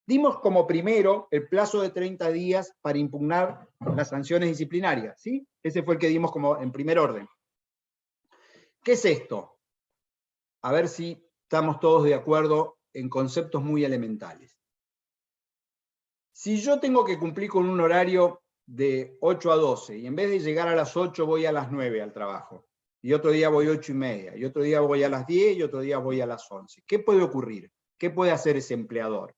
Dimos como primero el plazo de 30 días para impugnar las sanciones disciplinarias, ¿sí? Ese fue el que dimos como en primer orden. ¿Qué es esto? A ver si estamos todos de acuerdo en conceptos muy elementales. Si yo tengo que cumplir con un horario de 8 a 12 y en vez de llegar a las 8 voy a las 9 al trabajo, y otro día voy 8:30, y otro día voy a las 10, y otro día voy a las 11. ¿Qué puede ocurrir? ¿Qué puede hacer ese empleador?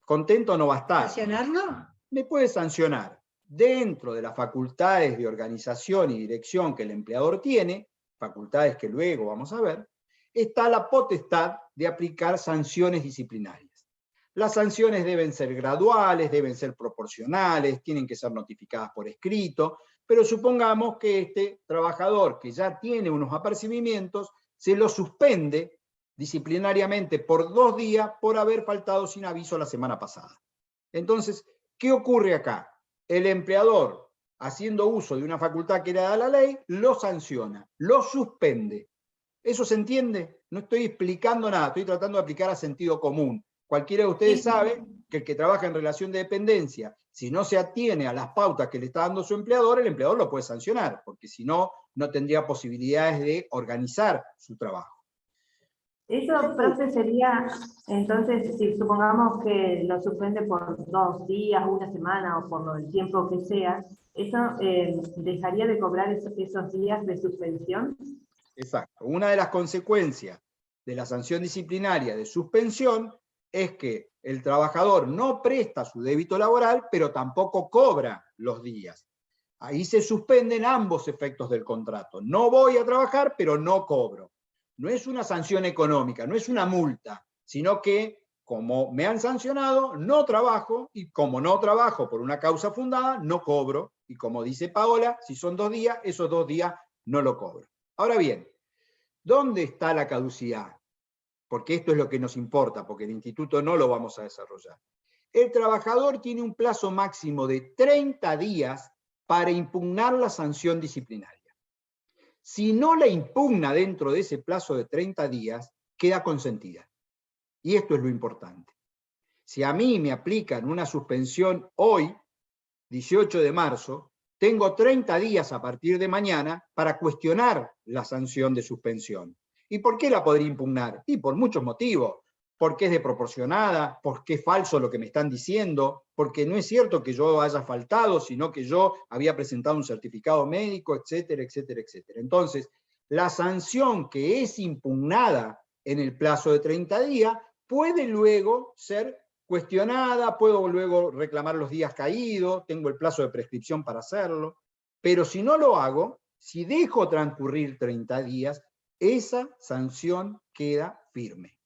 ¿Contento no va a estar? ¿Sancionarlo? Me puede sancionar. Dentro de las facultades de organización y dirección que el empleador tiene, facultades que luego vamos a ver, está la potestad de aplicar sanciones disciplinarias. Las sanciones deben ser graduales, deben ser proporcionales, tienen que ser notificadas por escrito, pero supongamos que este trabajador que ya tiene unos apercibimientos, se lo suspende disciplinariamente por 2 días por haber faltado sin aviso la semana pasada. Entonces, ¿qué ocurre acá? El empleador, haciendo uso de una facultad que le da la ley, lo sanciona, lo suspende. ¿Eso se entiende? No estoy explicando nada, estoy tratando de aplicar a sentido común. Cualquiera de ustedes sabe que el que trabaja en relación de dependencia, si no se atiene a las pautas que le está dando su empleador, el empleador lo puede sancionar, porque si no, no tendría posibilidades de organizar su trabajo. Eso, profe, sería, entonces, si supongamos que lo suspende por 2 días, 1 semana o por el tiempo que sea, ¿eso dejaría de cobrar esos días de suspensión? Exacto. Una de las consecuencias de la sanción disciplinaria de suspensión es que el trabajador no presta su débito laboral, pero tampoco cobra los días. Ahí se suspenden ambos efectos del contrato. No voy a trabajar, pero no cobro. No es una sanción económica, no es una multa, sino que, como me han sancionado, no trabajo, y como no trabajo por una causa fundada, no cobro. Y como dice Paola, si son 2 días, esos 2 días no lo cobro. Ahora bien, ¿dónde está la caducidad? Porque esto es lo que nos importa, porque el instituto no lo vamos a desarrollar. El trabajador tiene un plazo máximo de 30 días para impugnar la sanción disciplinaria. Si no la impugna dentro de ese plazo de 30 días, queda consentida. Y esto es lo importante. Si a mí me aplican una suspensión hoy, 18 de marzo, tengo 30 días a partir de mañana para cuestionar la sanción de suspensión. ¿Y por qué la podría impugnar? Y por muchos motivos. Porque es desproporcionada, porque es falso lo que me están diciendo, porque no es cierto que yo haya faltado, sino que yo había presentado un certificado médico, etcétera, etcétera, etcétera. Entonces, la sanción que es impugnada en el plazo de 30 días puede luego ser cuestionada, puedo luego reclamar los días caídos, tengo el plazo de prescripción para hacerlo, pero si no lo hago, si dejo transcurrir 30 días, esa sanción queda firme.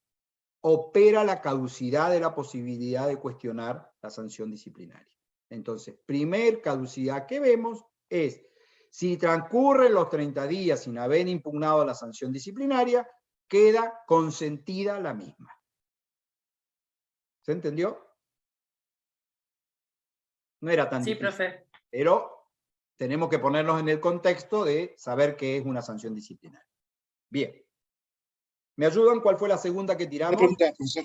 Opera la caducidad de la posibilidad de cuestionar la sanción disciplinaria. Entonces, primer caducidad que vemos es, si transcurren los 30 días sin haber impugnado la sanción disciplinaria, queda consentida la misma. ¿Se entendió? No era tan difícil. Sí, profe. Pero tenemos que ponernos en el contexto de saber qué es una sanción disciplinaria. Bien. ¿Me ayudan? ¿Cuál fue la segunda que tiramos? Una pregunta, profesor.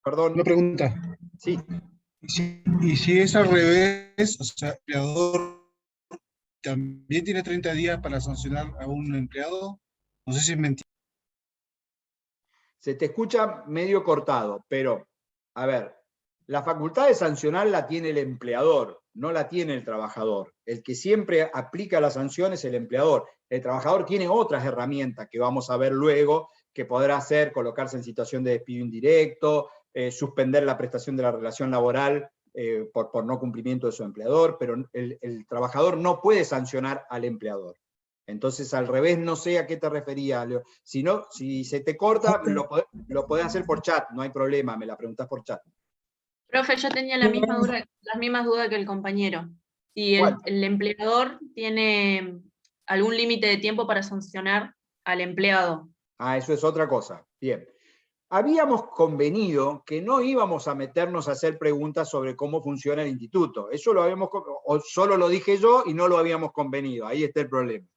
Perdón. Una pregunta. Sí. ¿Y si es al revés, o sea, el empleador también tiene 30 días para sancionar a un empleado? No sé si es mentira. Se te escucha medio cortado, pero, a ver, la facultad de sancionar la tiene el empleador, no la tiene el trabajador. El que siempre aplica la sanción es el empleador. El trabajador tiene otras herramientas que vamos a ver luego, que podrá hacer colocarse en situación de despido indirecto, suspender la prestación de la relación laboral por no cumplimiento de su empleador, pero el trabajador no puede sancionar al empleador. Entonces, al revés, no sé a qué te refería, Leo. Si no, si se te corta, lo podés hacer por chat, no hay problema, me la preguntás por chat. Profe, yo tenía las mismas dudas que el compañero. Si el empleador tiene algún límite de tiempo para sancionar al empleado. Ah, eso es otra cosa. Bien. Habíamos convenido que no íbamos a meternos a hacer preguntas sobre cómo funciona el instituto. Eso lo habíamos, o solo lo dije yo y no lo habíamos convenido. Ahí está el problema.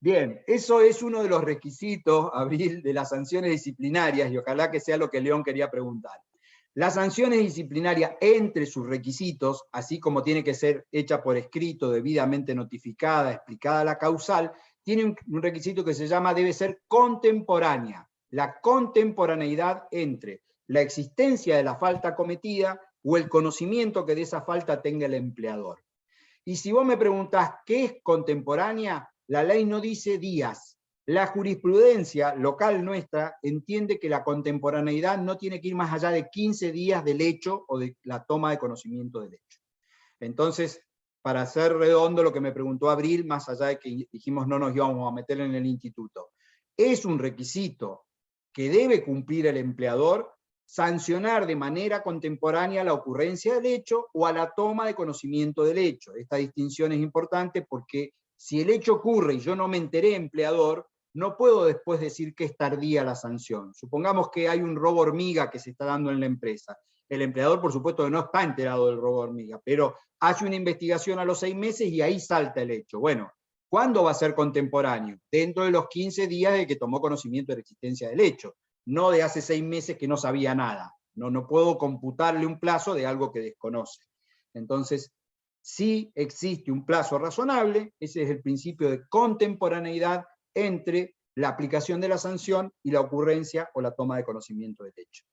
Bien, eso es uno de los requisitos, Abril, de las sanciones disciplinarias, y ojalá que sea lo que León quería preguntar. Las sanciones disciplinarias, entre sus requisitos, así como tiene que ser hecha por escrito, debidamente notificada, explicada la causal, tiene un requisito que se llama, debe ser contemporánea. La contemporaneidad entre la existencia de la falta cometida o el conocimiento que de esa falta tenga el empleador. Y si vos me preguntás qué es contemporánea, la ley no dice días. La jurisprudencia local nuestra entiende que la contemporaneidad no tiene que ir más allá de 15 días del hecho o de la toma de conocimiento del hecho. Entonces, para hacer redondo lo que me preguntó Abril, más allá de que dijimos no nos íbamos a meter en el instituto, es un requisito que debe cumplir el empleador sancionar de manera contemporánea la ocurrencia del hecho o a la toma de conocimiento del hecho. Esta distinción es importante porque si el hecho ocurre y yo no me enteré, empleador, no puedo después decir que es tardía la sanción. Supongamos que hay un robo hormiga que se está dando en la empresa. El empleador, por supuesto, que no está enterado del robo hormiga, pero hace una investigación a los 6 meses y ahí salta el hecho. Bueno, ¿cuándo va a ser contemporáneo? Dentro de los 15 días de que tomó conocimiento de la existencia del hecho, no de hace 6 meses que no sabía nada. No puedo computarle un plazo de algo que desconoce. Entonces, sí existe un plazo razonable, ese es el principio de contemporaneidad entre la aplicación de la sanción y la ocurrencia o la toma de conocimiento del hecho.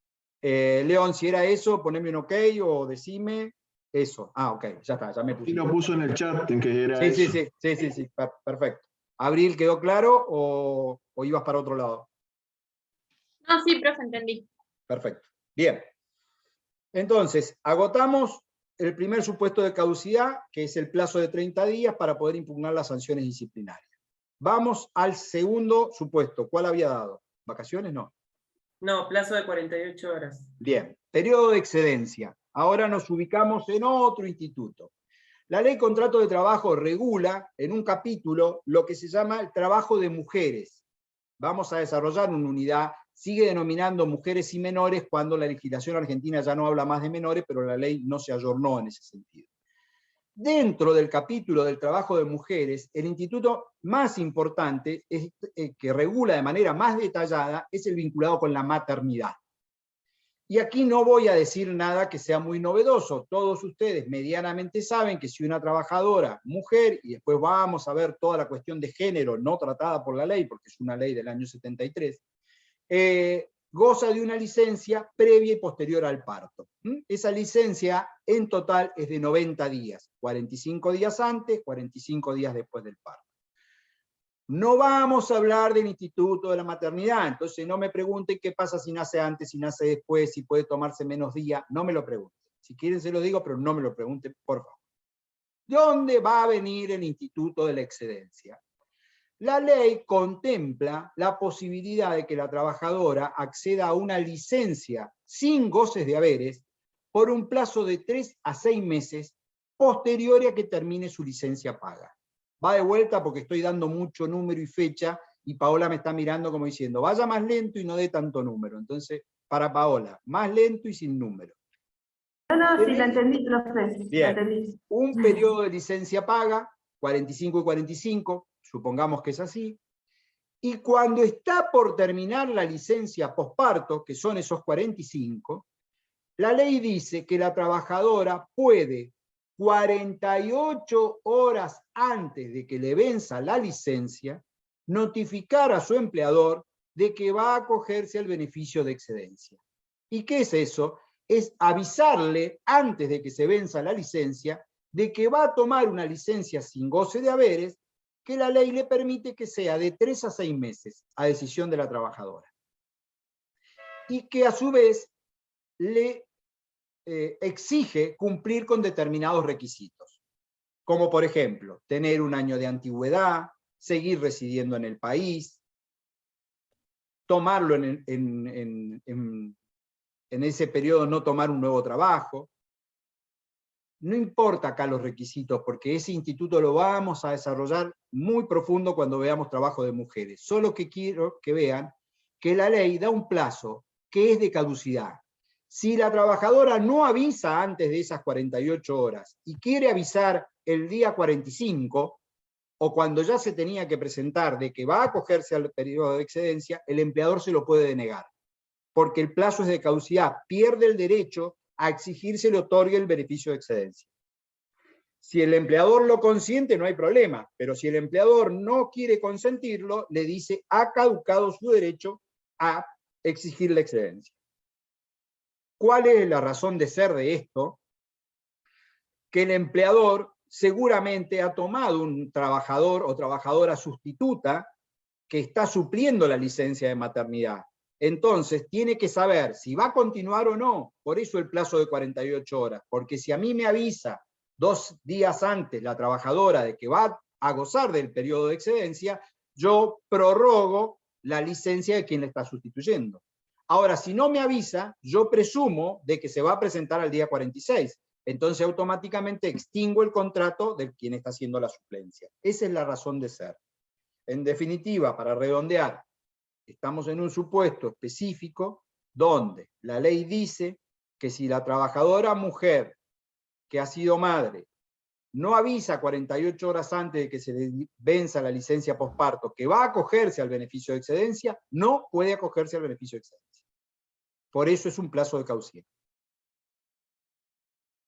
León, si era eso, poneme un ok o decime eso. Ah, ok, ya está, ya me puse. Y lo puso en el chat en que era eso. Sí, perfecto. ¿Abril quedó claro o ibas para otro lado? No, sí, profe, entendí. Perfecto. Bien. Entonces, agotamos el primer supuesto de caducidad, que es el plazo de 30 días para poder impugnar las sanciones disciplinarias. Vamos al segundo supuesto. ¿Cuál había dado? ¿Vacaciones? No. No, plazo de 48 horas. Bien. Periodo de excedencia. Ahora nos ubicamos en otro instituto. La ley Contrato de Trabajo regula en un capítulo lo que se llama el trabajo de mujeres. Vamos a desarrollar una unidad, sigue denominando mujeres y menores cuando la legislación argentina ya no habla más de menores, pero la ley no se ayornó en ese sentido. Dentro del capítulo del trabajo de mujeres, el instituto más importante que regula de manera más detallada es el vinculado con la maternidad. Y aquí no voy a decir nada que sea muy novedoso. Todos ustedes medianamente saben que si una trabajadora, mujer, y después vamos a ver toda la cuestión de género no tratada por la ley, porque es una ley del año 73, goza de una licencia previa y posterior al parto. Esa licencia en total es de 90 días, 45 días antes, 45 días después del parto. No vamos a hablar del instituto de la maternidad, entonces no me pregunten qué pasa si nace antes, si nace después, si puede tomarse menos días, no me lo pregunten. Si quieren se lo digo, pero no me lo pregunten, por favor. ¿Dónde va a venir el instituto de la excedencia? La ley contempla la posibilidad de que la trabajadora acceda a una licencia sin goces de haberes por un plazo de 3 a 6 meses posterior a que termine su licencia paga. Va de vuelta porque estoy dando mucho número y fecha y Paola me está mirando como diciendo, vaya más lento y no dé tanto número. Entonces, para Paola, más lento y sin número. No, sí, la entendí, profe. Bien, un periodo de licencia paga, 45 y 45, supongamos que es así, y cuando está por terminar la licencia posparto, que son esos 45, la ley dice que la trabajadora puede 48 horas antes de que le venza la licencia, notificar a su empleador de que va a acogerse al beneficio de excedencia. ¿Y qué es eso? Es avisarle antes de que se venza la licencia de que va a tomar una licencia sin goce de haberes que la ley le permite que sea de 3 a 6 meses a decisión de la trabajadora. Y que a su vez le exige cumplir con determinados requisitos, como por ejemplo, tener un año de antigüedad, seguir residiendo en el país, tomarlo en ese periodo, no tomar un nuevo trabajo. No importa acá los requisitos, porque ese instituto lo vamos a desarrollar muy profundo cuando veamos trabajo de mujeres. Solo que quiero que vean que la ley da un plazo que es de caducidad. Si la trabajadora no avisa antes de esas 48 horas y quiere avisar el día 45, o cuando ya se tenía que presentar de que va a acogerse al periodo de excedencia, el empleador se lo puede denegar, porque el plazo es de caducidad, pierde el derecho a exigir se le otorgue el beneficio de excedencia. Si el empleador lo consiente, no hay problema, pero si el empleador no quiere consentirlo, le dice, ha caducado su derecho a exigir la excedencia. ¿Cuál es la razón de ser de esto? Que el empleador seguramente ha tomado un trabajador o trabajadora sustituta que está supliendo la licencia de maternidad. Entonces, tiene que saber si va a continuar o no. Por eso el plazo de 48 horas. Porque si a mí me avisa 2 días antes la trabajadora de que va a gozar del periodo de excedencia, yo prorrogo la licencia de quien le está sustituyendo. Ahora, si no me avisa, yo presumo de que se va a presentar al día 46. Entonces, automáticamente extingo el contrato de quien está haciendo la suplencia. Esa es la razón de ser. En definitiva, para redondear, estamos en un supuesto específico donde la ley dice que si la trabajadora mujer que ha sido madre no avisa 48 horas antes de que se le venza la licencia posparto que va a acogerse al beneficio de excedencia, no puede acogerse al beneficio de excedencia. Por eso es un plazo de caducidad.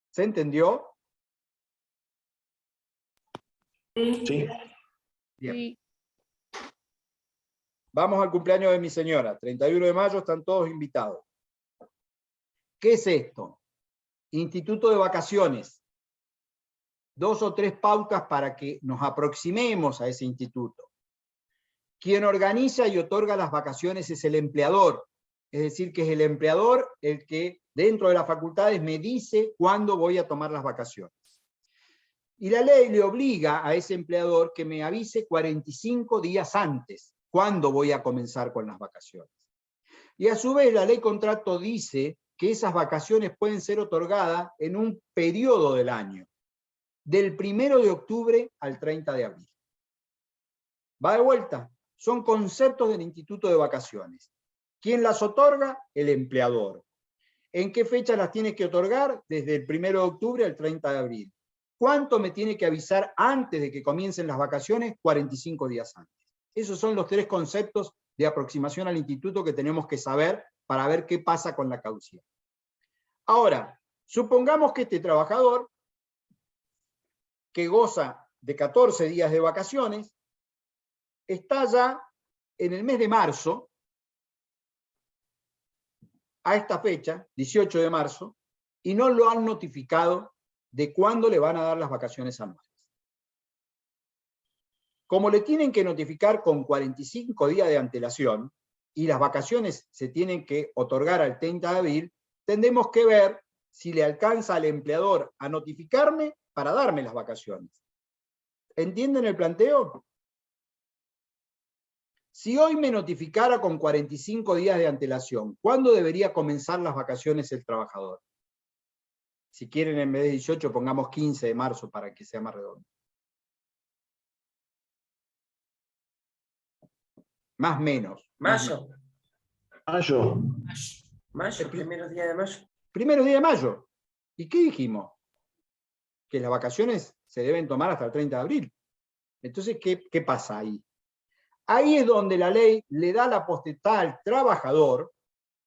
¿Se entendió? Sí. Bien. Sí. Vamos al cumpleaños de mi señora, 31 de mayo, están todos invitados. ¿Qué es esto? Instituto de vacaciones. 2 o 3 pautas para que nos aproximemos a ese instituto. Quien organiza y otorga las vacaciones es el empleador, es decir, que es el empleador el que dentro de las facultades me dice cuándo voy a tomar las vacaciones. Y la ley le obliga a ese empleador que me avise 45 días antes cuándo voy a comenzar con las vacaciones. Y a su vez la ley contrato dice que esas vacaciones pueden ser otorgadas en un periodo del año, del 1 de octubre al 30 de abril. ¿Va de vuelta? Son conceptos del Instituto de Vacaciones. ¿Quién las otorga? El empleador. ¿En qué fecha las tiene que otorgar? Desde el 1 de octubre al 30 de abril. ¿Cuánto me tiene que avisar antes de que comiencen las vacaciones? 45 días antes. Esos son los 3 conceptos de aproximación al instituto que tenemos que saber para ver qué pasa con la caducidad. Ahora, supongamos que este trabajador, que goza de 14 días de vacaciones, está ya en el mes de marzo, a esta fecha, 18 de marzo, y no lo han notificado de cuándo le van a dar las vacaciones anuales. Como le tienen que notificar con 45 días de antelación, y las vacaciones se tienen que otorgar al 30 de abril, tendremos que ver si le alcanza al empleador a notificarme para darme las vacaciones. ¿Entienden el planteo? Si hoy me notificara con 45 días de antelación, ¿cuándo debería comenzar las vacaciones el trabajador? Si quieren, en vez de 18, pongamos 15 de marzo para que sea más redondo. Más menos. Mayo. Mayo. Mayo, primeros días de mayo. Primeros días de mayo. ¿Y qué dijimos? Que las vacaciones se deben tomar hasta el 30 de abril. Entonces, ¿qué pasa ahí? Ahí es donde la ley le da la potestad al trabajador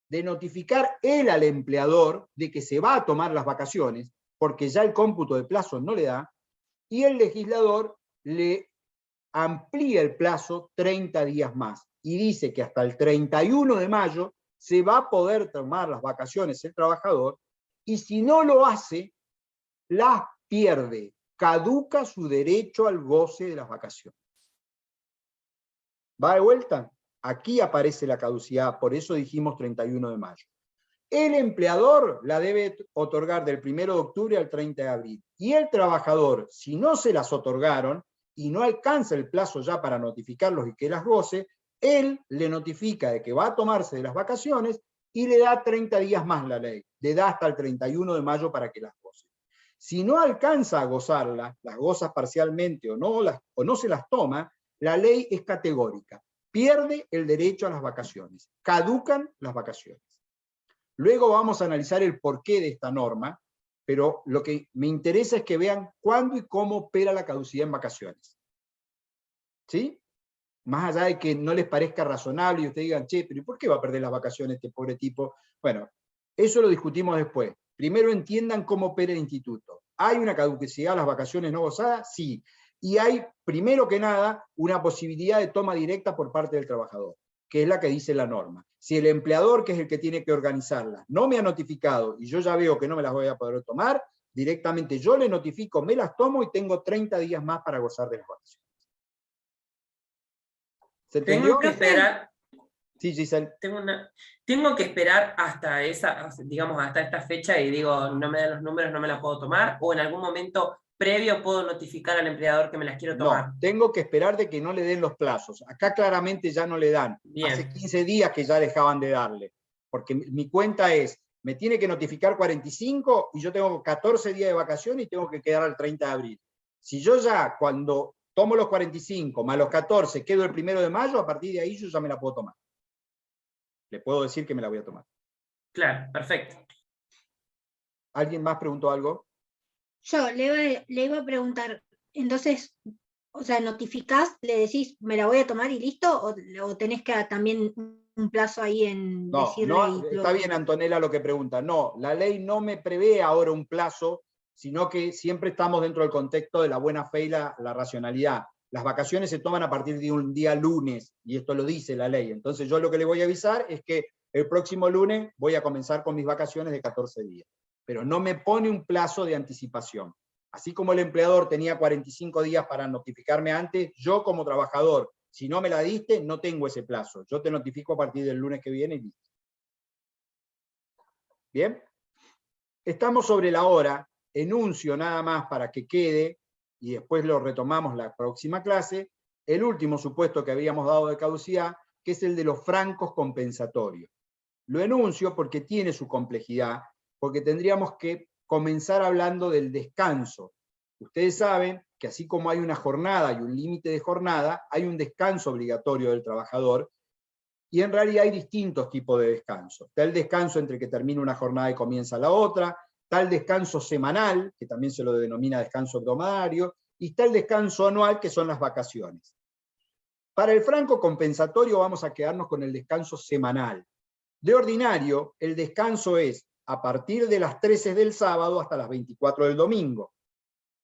de notificar él al empleador de que se va a tomar las vacaciones, porque ya el cómputo de plazo no le da, y el legislador le amplía el plazo 30 días más, y dice que hasta el 31 de mayo se va a poder tomar las vacaciones el trabajador, y si no lo hace, las pierde, caduca su derecho al goce de las vacaciones. ¿Va de vuelta? Aquí aparece la caducidad, por eso dijimos 31 de mayo. El empleador la debe otorgar del 1 de octubre al 30 de abril. Y el trabajador, si no se las otorgaron y no alcanza el plazo ya para notificarlos y que las goce, él le notifica de que va a tomarse de las vacaciones y le da 30 días más la ley. Le da hasta el 31 de mayo para que las goce. Si no alcanza a gozarlas, las goza parcialmente o no se las toma, la ley es categórica. Pierde el derecho a las vacaciones. Caducan las vacaciones. Luego vamos a analizar el porqué de esta norma, pero lo que me interesa es que vean cuándo y cómo opera la caducidad en vacaciones. ¿Sí? Más allá de que no les parezca razonable y ustedes digan, che, pero ¿y por qué va a perder las vacaciones este pobre tipo? Bueno, eso lo discutimos después. Primero entiendan cómo opera el instituto. ¿Hay una caducidad a las vacaciones no gozadas? Sí. Y hay, primero que nada, una posibilidad de toma directa por parte del trabajador, que es la que dice la norma. Si el empleador, que es el que tiene que organizarlas, no me ha notificado y yo ya veo que no me las voy a poder tomar, directamente yo le notifico, me las tomo y tengo 30 días más para gozar de las vacaciones. ¿Se entendió? Tengo que esperar. Sí, Giselle. Tengo que esperar hasta digamos, hasta esta fecha y digo, no me dan los números, no me la puedo tomar, o en algún momento previo puedo notificar al empleador que me las quiero tomar. No, tengo que esperar de que no le den los plazos. Acá claramente ya no le dan. Bien. Hace 15 días que ya dejaban de darle. Porque mi cuenta es, me tiene que notificar 45 y yo tengo 14 días de vacaciones y tengo que quedar al 30 de abril. Si yo ya, cuando tomo los 45 más los 14, quedo el 1 de mayo, a partir de ahí yo ya me la puedo tomar. Le puedo decir que me la voy a tomar. Claro, perfecto. ¿Alguien más preguntó algo? Yo le iba a preguntar, entonces, o sea, notificás, le decís, me la voy a tomar y listo, o tenés que también un plazo ahí en No, decirle. no, está bien Antonella lo que pregunta. No, la ley no me prevé ahora un plazo, sino que siempre estamos dentro del contexto de la buena fe y la racionalidad. Las vacaciones se toman a partir de un día lunes, y esto lo dice la ley. Entonces yo lo que le voy a avisar es que el próximo lunes voy a comenzar con mis vacaciones de 14 días. Pero no me pone un plazo de anticipación. Así como el empleador tenía 45 días para notificarme antes, yo como trabajador, si no me la diste, no tengo ese plazo. Yo te notifico a partir del lunes que viene y listo. ¿Bien? Estamos sobre la hora. Enuncio nada más para que quede, y después lo retomamos la próxima clase, el último supuesto que habíamos dado de caducidad, que es el de los francos compensatorios. Lo enuncio porque tiene su complejidad, porque tendríamos que comenzar hablando del descanso. Ustedes saben que así como hay una jornada y un límite de jornada, hay un descanso obligatorio del trabajador, y en realidad hay distintos tipos de descanso. Está el descanso entre que termina una jornada y comienza la otra, está el descanso semanal, que también se lo denomina descanso hebdomadario, y está el descanso anual, que son las vacaciones. Para el franco compensatorio vamos a quedarnos con el descanso semanal. De ordinario, el descanso es a partir de las 13 del sábado hasta las 24 del domingo.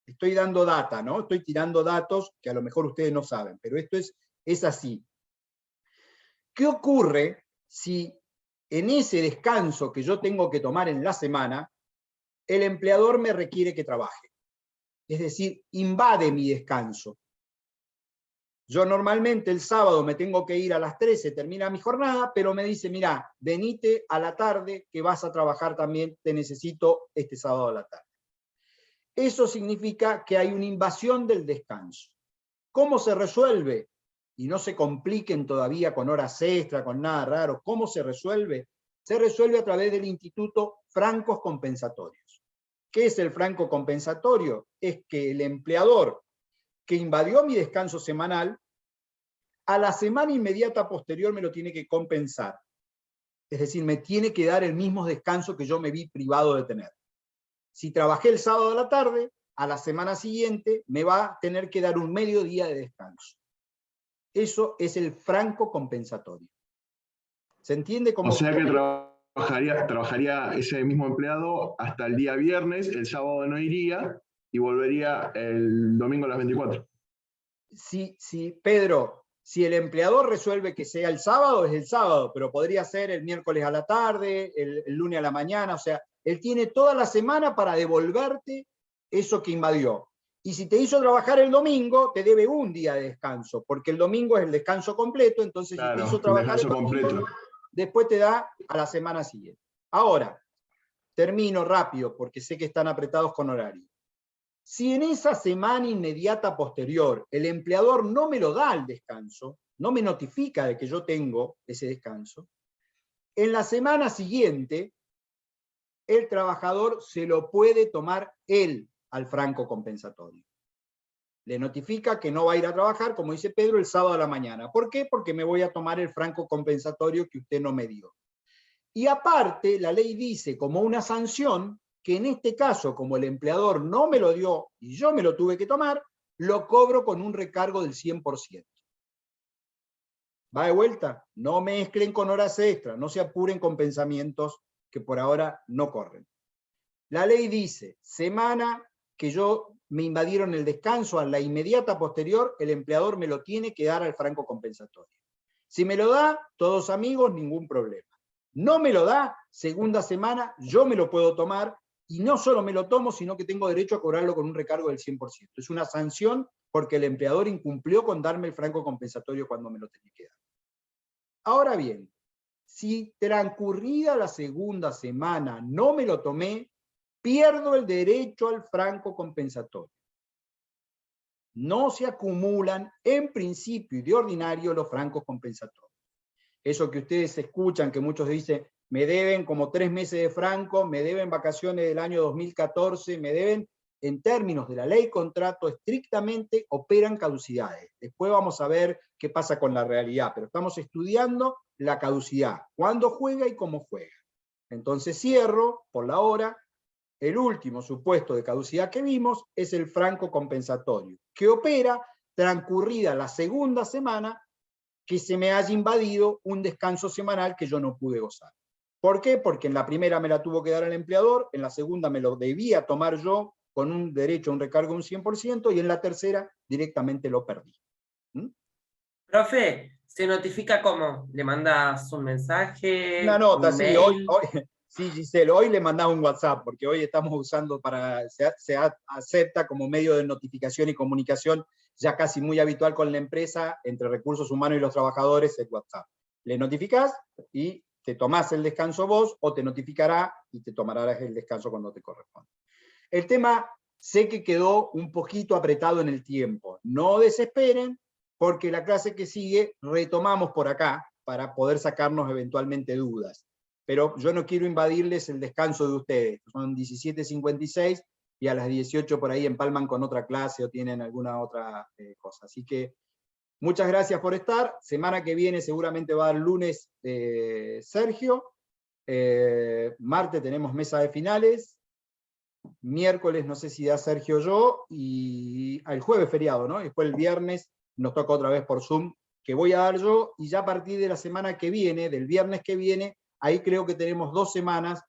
Estoy dando data, ¿no? Estoy tirando datos que a lo mejor ustedes no saben, pero esto es así. ¿Qué ocurre si en ese descanso que yo tengo que tomar en la semana, el empleador me requiere que trabaje? Es decir, invade mi descanso. Yo normalmente el sábado me tengo que ir a las 13, termina mi jornada, pero me dice, mirá, venite a la tarde que vas a trabajar también, te necesito este sábado a la tarde. Eso significa que hay una invasión del descanso. ¿Cómo se resuelve? Y no se compliquen todavía con horas extra, con nada raro. ¿Cómo se resuelve? Se resuelve a través del Instituto Francos Compensatorios. ¿Qué es el franco compensatorio? Es que el empleador que invadió mi descanso semanal, a la semana inmediata posterior me lo tiene que compensar. Es decir, me tiene que dar el mismo descanso que yo me vi privado de tener. Si trabajé el sábado a la tarde, a la semana siguiente me va a tener que dar un mediodía de descanso. Eso es el franco compensatorio. ¿Se entiende cómo? O sea que trabajaría ese mismo empleado hasta el día viernes, el sábado no iría, y volvería el domingo a las 24. Sí, Pedro, si el empleador resuelve que sea el sábado, es el sábado, pero podría ser el miércoles a la tarde, el lunes a la mañana, o sea, él tiene toda la semana para devolverte eso que invadió. Y si te hizo trabajar el domingo, te debe un día de descanso, porque el domingo es el descanso completo, entonces claro, si te hizo trabajar el domingo, completo, después te da a la semana siguiente. Ahora, termino rápido, porque sé que están apretados con horario. Si en esa semana inmediata posterior el empleador no me lo da el descanso, no me notifica de que yo tengo ese descanso, en la semana siguiente el trabajador se lo puede tomar él al franco compensatorio. Le notifica que no va a ir a trabajar, como dice Pedro, el sábado a la mañana. ¿Por qué? Porque me voy a tomar el franco compensatorio que usted no me dio. Y aparte, la ley dice como una sanción que en este caso, como el empleador no me lo dio y yo me lo tuve que tomar, lo cobro con un recargo del 100%. ¿Va de vuelta? No mezclen con horas extras, no se apuren con pensamientos que por ahora no corren. La ley dice, semana que yo me invadieron el descanso, a la inmediata posterior, el empleador me lo tiene que dar al franco compensatorio. Si me lo da, todos amigos, ningún problema. No me lo da, segunda semana, yo me lo puedo tomar y no solo me lo tomo, sino que tengo derecho a cobrarlo con un recargo del 100%. Es una sanción porque el empleador incumplió con darme el franco compensatorio cuando me lo tenía que dar. Ahora bien, si transcurrida la segunda semana no me lo tomé, pierdo el derecho al franco compensatorio. No se acumulan en principio y de ordinario los francos compensatorios. Eso que ustedes escuchan, que muchos dicen, me deben como 3 meses de franco, me deben vacaciones del año 2014, me deben, en términos de la ley contrato, estrictamente operan caducidades. Después vamos a ver qué pasa con la realidad, pero estamos estudiando la caducidad, cuándo juega y cómo juega. Entonces cierro, por la hora, el último supuesto de caducidad que vimos es el franco compensatorio, que opera transcurrida la segunda semana que se me haya invadido un descanso semanal que yo no pude gozar. ¿Por qué? Porque en la primera me la tuvo que dar el empleador, en la segunda me lo debía tomar yo con un derecho a un recargo de un 100%, y en la tercera directamente lo perdí. Profe, ¿se notifica cómo? ¿Le mandas un mensaje? Una nota, un sí, mail? sí, Giselle, hoy le mandaba un WhatsApp, porque hoy estamos usando se acepta como medio de notificación y comunicación ya casi muy habitual con la empresa, entre recursos humanos y los trabajadores, el WhatsApp. Le notificás y te tomás el descanso vos, o te notificará y te tomarás el descanso cuando te corresponde. El tema sé que quedó un poquito apretado en el tiempo. No desesperen, porque la clase que sigue retomamos por acá para poder sacarnos eventualmente dudas. Pero yo no quiero invadirles el descanso de ustedes. Son 17:56 y a las 18 por ahí empalman con otra clase o tienen alguna otra cosa. Así que muchas gracias por estar. Semana que viene seguramente va a dar lunes Sergio. Martes tenemos mesa de finales. Miércoles no sé si da Sergio o yo. Y el jueves feriado, ¿no? Y después el viernes nos toca otra vez por Zoom, que voy a dar yo, y ya a partir de la semana que viene, del viernes que viene, ahí creo que tenemos 2 semanas,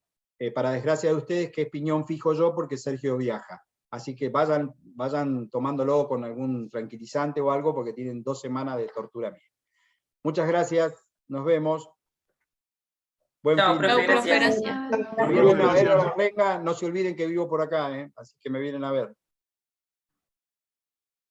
para desgracia de ustedes, que es piñón fijo yo, porque Sergio viaja. Así que vayan tomándolo con algún tranquilizante o algo, porque tienen 2 semanas de tortura mía. Muchas gracias, nos vemos. Buen Chao, fin. profe, Chau, profe, gracias. gracias. Me vienen a ver a la renga, no se olviden que vivo por acá, así que me vienen a ver.